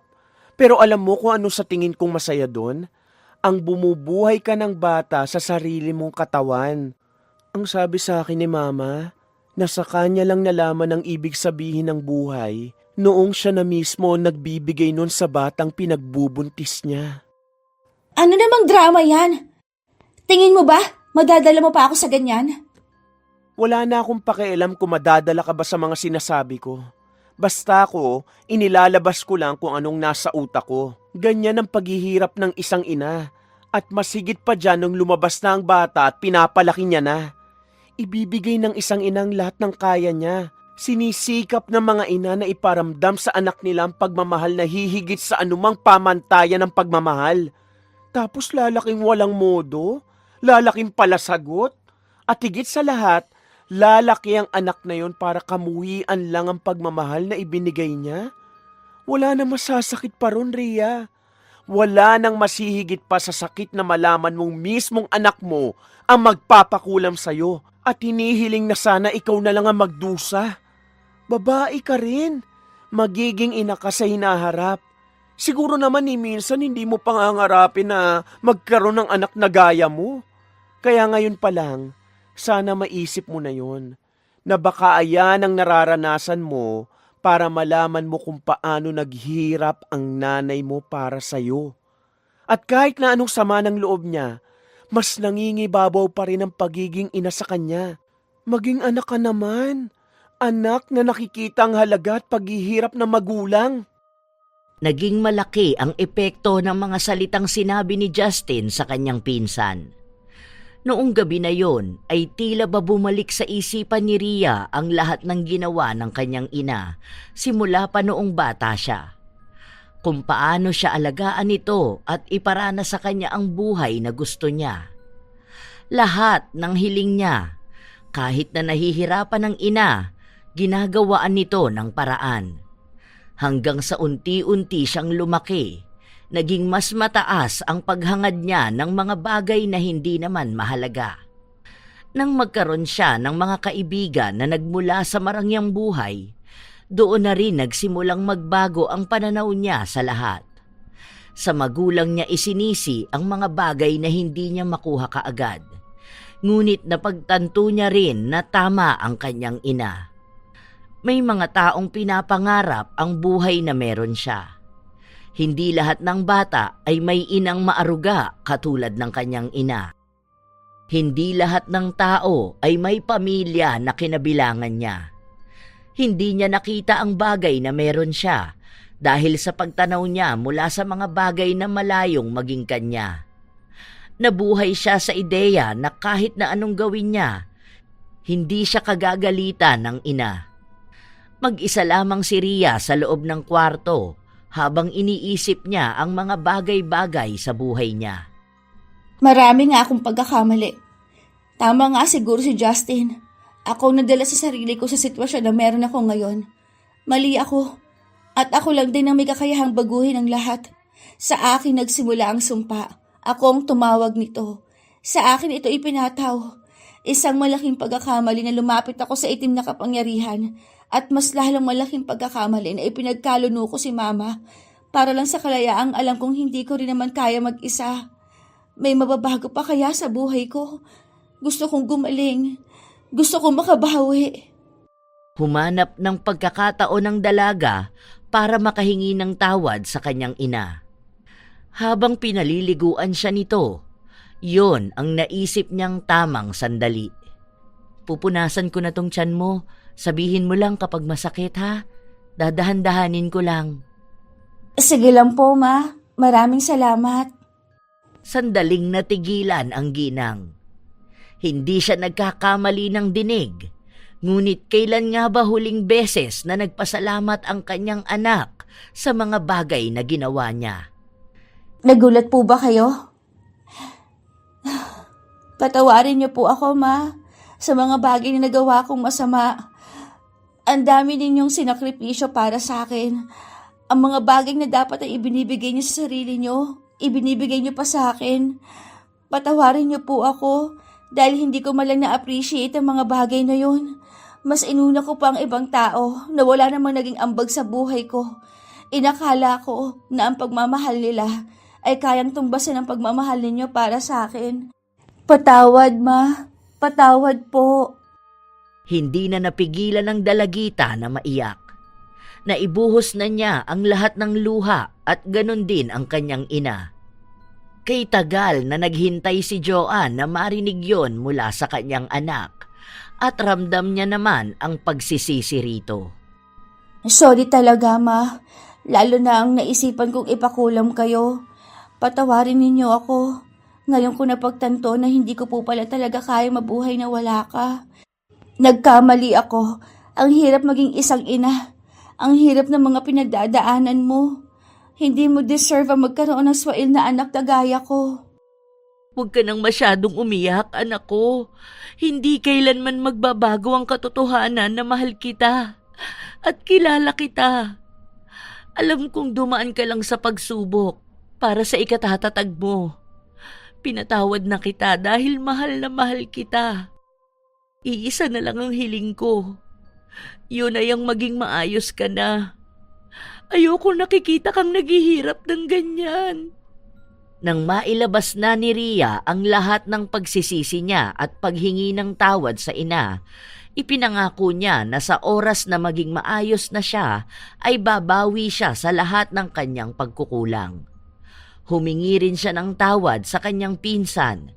Pero alam mo kung ano sa tingin kong masaya doon? Ang bumubuhay ka ng bata sa sarili mong katawan. Ang sabi sa akin ni mama, na sa kanya lang nalaman ang ibig sabihin ng buhay noong siya na mismo nagbibigay nun sa batang pinagbubuntis niya. Ano namang drama yan? Tingin mo ba, madadala mo pa ako sa ganyan? Wala na akong pakialam kung madadala ka ba sa mga sinasabi ko. Basta ako, inilalabas ko lang kung anong nasa utak ko. Ganyan ang paghihirap ng isang ina. At masigit pa dyan nung lumabas na ang bata at pinapalaki niya na. Ibibigay ng isang inang lahat ng kaya niya. Sinisikap ng mga ina na iparamdam sa anak nila ang pagmamahal na hihigit sa anumang pamantayan ng pagmamahal. Tapos lalaking walang modo, lalaking palasagot, at higit sa lahat, lalaki ang anak na yon para kamuhian lang ang pagmamahal na ibinigay niya. Wala na masasakit pa ron, Rhea. Wala nang masihigit pa sa sakit na malaman mong mismong anak mo ang magpapakulam sa'yo at hinihiling na sana ikaw na lang ang magdusa. Babae ka rin. Magiging ina ka sa hinaharap. Siguro naman minsan hindi mo pangangarapin na magkaroon ng anak na gaya mo. Kaya ngayon pa lang, sana maisip mo na yon, na baka ayan ang nararanasan mo para malaman mo kung paano naghirap ang nanay mo para sa'yo. At kahit na anong sama ng loob niya, mas nangingibabaw pa rin ang pagiging ina sa kanya. Maging anak ka naman. Anak na nakikita ang halaga at paghihirap ng magulang. Naging malaki ang epekto ng mga salitang sinabi ni Justin sa kanyang pinsan. Noong gabi na yon ay tila ba bumalik sa isipan ni Ria ang lahat ng ginawa ng kanyang ina simula pa noong bata siya. Kung paano siya alagaan ito at iparana sa kanya ang buhay na gusto niya. Lahat ng hiling niya, kahit na nahihirapan ng ina, ginagawaan nito ng paraan. Hanggang sa unti-unti siyang lumaki, naging mas mataas ang paghangad niya ng mga bagay na hindi naman mahalaga. Nang magkaroon siya ng mga kaibigan na nagmula sa marangyang buhay, doon na rin nagsimulang magbago ang pananaw niya sa lahat. Sa magulang niya isinisi ang mga bagay na hindi niya makuha kaagad. Ngunit napagtanto niya rin na tama ang kanyang ina. May mga taong pinapangarap ang buhay na meron siya. Hindi lahat ng bata ay may inang maaruga katulad ng kanyang ina. Hindi lahat ng tao ay may pamilya na kinabilangan niya. Hindi niya nakita ang bagay na meron siya dahil sa pagtanaw niya mula sa mga bagay na malayong maging kanya. Nabuhay siya sa ideya na kahit na anong gawin niya, hindi siya kagagalitan ng ina. Mag-isa lamang si Ria sa loob ng kwarto habang iniisip niya ang mga bagay-bagay sa buhay niya. Marami nga akong pagkakamali. Tama nga siguro si Justin. Ako nadala sa sarili ko sa sitwasyon na meron ako ngayon. Mali ako. At ako lang din ang may kakayahang baguhin ang lahat. Sa akin nagsimula ang sumpa. Ako ang tumawag nito. Sa akin ito ipinataw. Isang malaking pagkakamali na lumapit ako sa itim na kapangyarihan. At mas lalong malaking pagkakamali na ipinagkaluno ko si Mama. Para lang sa kalayaang alam kong hindi ko rin naman kaya mag-isa. May mababago pa kaya sa buhay ko? Gusto kong gumaling. Gusto kong makabawi. Humanap ng pagkakataon ng dalaga para makahingi ng tawad sa kanyang ina. Habang pinaliliguan siya nito, yon ang naisip niyang tamang sandali. Pupunasan ko na tong tiyan mo. Sabihin mo lang kapag masakit ha. Dadahan-dahanin ko lang. Sige lang po, Ma. Maraming salamat. Sandaling natigilan ang ginang. Hindi siya nagkakamali ng dinig. Ngunit kailan nga ba huling beses na nagpasalamat ang kanyang anak sa mga bagay na ginawa niya? Nagulat po ba kayo? Patawarin niyo po ako, Ma, sa mga bagay na nagawa kong masama. Ang dami ninyong sinakripisyo para sa akin. Ang mga bagay na dapat ay ibinibigay niyo sa sarili niyo, ibinibigay niyo pa sa akin. Patawarin niyo po ako dahil hindi ko malang na-appreciate ang mga bagay na yun. Mas inuna ko pa ang ibang tao na wala namang naging ambag sa buhay ko. Inakala ko na ang pagmamahal nila ay kayang tumbasan ang pagmamahal ninyo para sa akin. Patawad, Ma. Patawad po. Hindi na napigilan ng dalagita na maiyak. Naibuhos na niya ang lahat ng luha at ganon din ang kanyang ina. Kay tagal na naghintay si Joanne na marinig yon mula sa kanyang anak at ramdam niya naman ang pagsisisi rito. Sorry talaga, Ma. Lalo na ang naisipan kong ipakulam kayo. Patawarin ninyo ako. Ngayon ko napagtanto na hindi ko po pala talaga kaya mabuhay na wala ka. Nagkamali ako. Ang hirap maging isang ina. Ang hirap ng mga pinagdadaanan mo. Hindi mo deserve ang magkaroon ng swail na anak na gaya ko. Huwag ka nang masyadong umiyak, anak ko. Hindi kailanman magbabago ang katotohanan na mahal kita at kilala kita. Alam kong dumaan ka lang sa pagsubok para sa ikatatatag mo. Pinatawad na kita dahil mahal na mahal kita. Iisa na lang ang hiling ko. Yun ay ang maging maayos ka na. Ayoko nakikita kang naghihirap ng ganyan. Nang mailabas na ni Ria ang lahat ng pagsisisi niya at paghingi ng tawad sa ina, ipinangako niya na sa oras na maging maayos na siya ay babawi siya sa lahat ng kanyang pagkukulang. Humingi rin siya ng tawad sa kanyang pinsan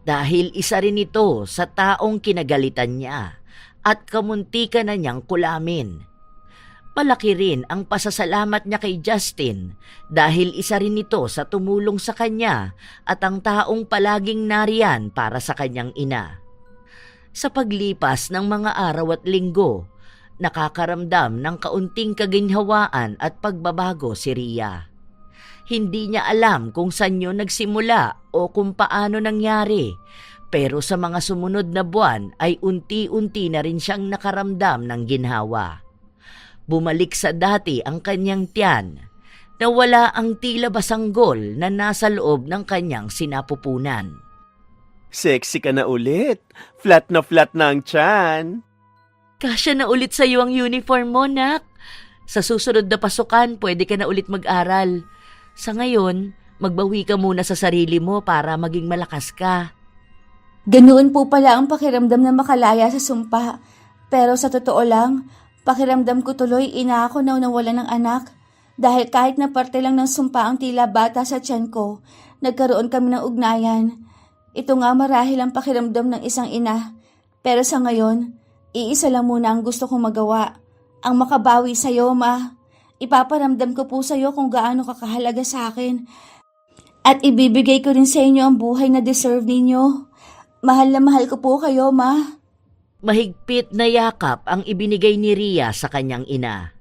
dahil isa rin ito sa taong kinagalitan niya at kamuntikan na niyang kulamin. Malaki rin ang pasasalamat niya kay Justin dahil isa rin ito sa tumulong sa kanya at ang taong palaging nariyan para sa kanyang ina. Sa paglipas ng mga araw at linggo, nakakaramdam ng kaunting kaginhawaan at pagbabago si Rhea. Hindi niya alam kung saan yun nagsimula o kung paano nangyari, pero sa mga sumunod na buwan ay unti-unti na rin siyang nakaramdam ng ginhawa. Bumalik sa dati ang kanyang tiyan, nawala ang tila basanggol na nasa loob ng kanyang sinapupunan. Sexy ka na ulit. Flat na ang tiyan. Kasya na ulit sa iyo ang uniform mo, nak. Sa susunod na pasukan, pwede ka na ulit mag-aral. Sa ngayon, magbawi ka muna sa sarili mo para maging malakas ka. Ganoon po pala ang pakiramdam na makalaya sa sumpa. Pero sa totoo lang, pakiramdam ko tuloy ina ako na nawalan ng anak. Dahil kahit na parte lang ng sumpa ang tila bata sa tiyan ko, nagkaroon kami ng ugnayan. Ito nga marahil ang pakiramdam ng isang ina. Pero sa ngayon, iisa lang muna ang gusto kong magawa. Ang makabawi sa'yo, ma. Ipaparamdam ko po sa'yo kung gaano kakahalaga sa akin. At ibibigay ko rin sa inyo ang buhay na deserve ninyo. Mahal na mahal ko po kayo, ma. Mahigpit na yakap ang ibinigay ni Rhea sa kanyang ina.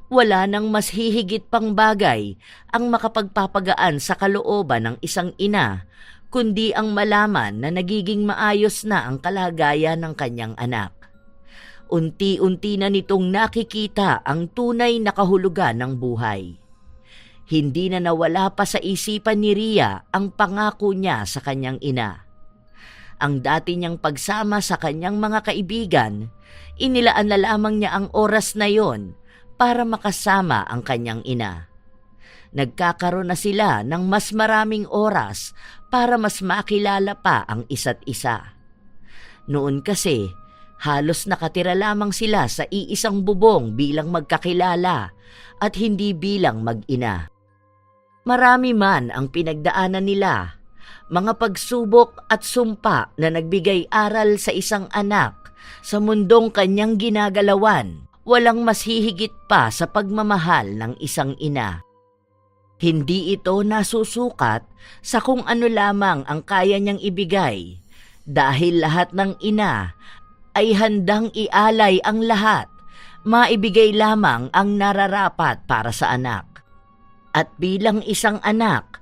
Wala nang mas hihigit pang bagay ang makapagpapagaan sa kalooban ng isang ina, kundi ang malaman na nagiging maayos na ang kalagayan ng kanyang anak. Unti-unti na nitong nakikita ang tunay na kahulugan ng buhay. Hindi na nawala pa sa isipan ni Rhea ang pangako niya sa kanyang ina. Ang dati niyang pagsama sa kanyang mga kaibigan, inilaan na lamang niya ang oras na yon para makasama ang kanyang ina. Nagkakaroon na sila ng mas maraming oras para mas makilala pa ang isa't isa. Noon kasi, halos nakatira lamang sila sa iisang bubong bilang magkakilala at hindi bilang mag-ina. Marami man ang pinagdaanan nila, mga pagsubok at sumpa na nagbigay aral sa isang anak sa mundong kanyang ginagalawan, walang mas hihigit pa sa pagmamahal ng isang ina. Hindi ito nasusukat sa kung ano lamang ang kaya niyang ibigay dahil lahat ng ina ay handang ialay ang lahat, maibigay lamang ang nararapat para sa anak. At bilang isang anak,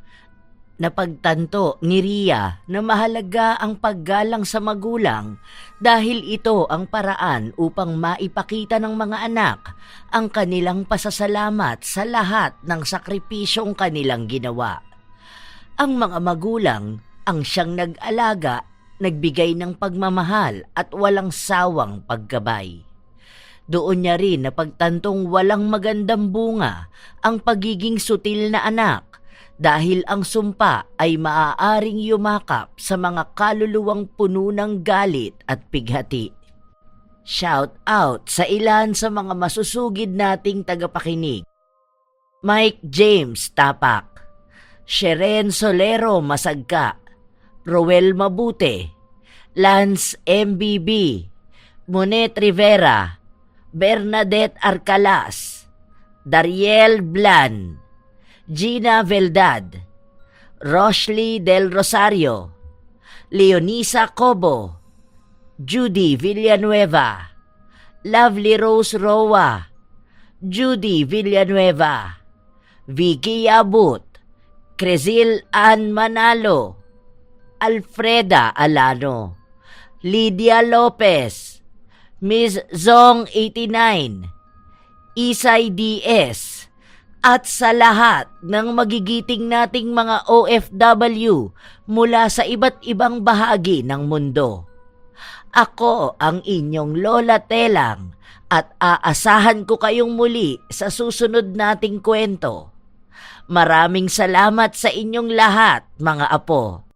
napagtanto ni Rhea na mahalaga ang paggalang sa magulang dahil ito ang paraan upang maipakita ng mga anak ang kanilang pasasalamat sa lahat ng sakripisyong kanilang ginawa. Ang mga magulang ang siyang nag-alaga, nagbigay ng pagmamahal at walang sawang paggabay. Doon niya rin napagtantong walang magandang bunga ang pagiging sutil na anak, dahil ang sumpa ay maaaring yumakap sa mga kaluluwang puno ng galit at pighati. Shout out sa ilan sa mga masusugid nating tagapakinig. Mike James Tapak, Sheren Solero Masagka, Roel Mabute, Lance MBB, Monet Rivera, Bernadette Arcalas, Dariel Blan, Gina Veldad, Roshly Del Rosario, Leonisa Cobo, Judy Villanueva, Lovely Rose Roa, Judy Villanueva, Vicky Abut, Crecil Ann Manalo, Alfreda Alano, Lydia Lopez, Ms. Zong 89, Isay DS, at sa lahat ng magigiting nating mga OFW mula sa iba't ibang bahagi ng mundo. Ako ang inyong Lola Telang at aasahan ko kayong muli sa susunod nating kwento. Maraming salamat sa inyong lahat, mga apo.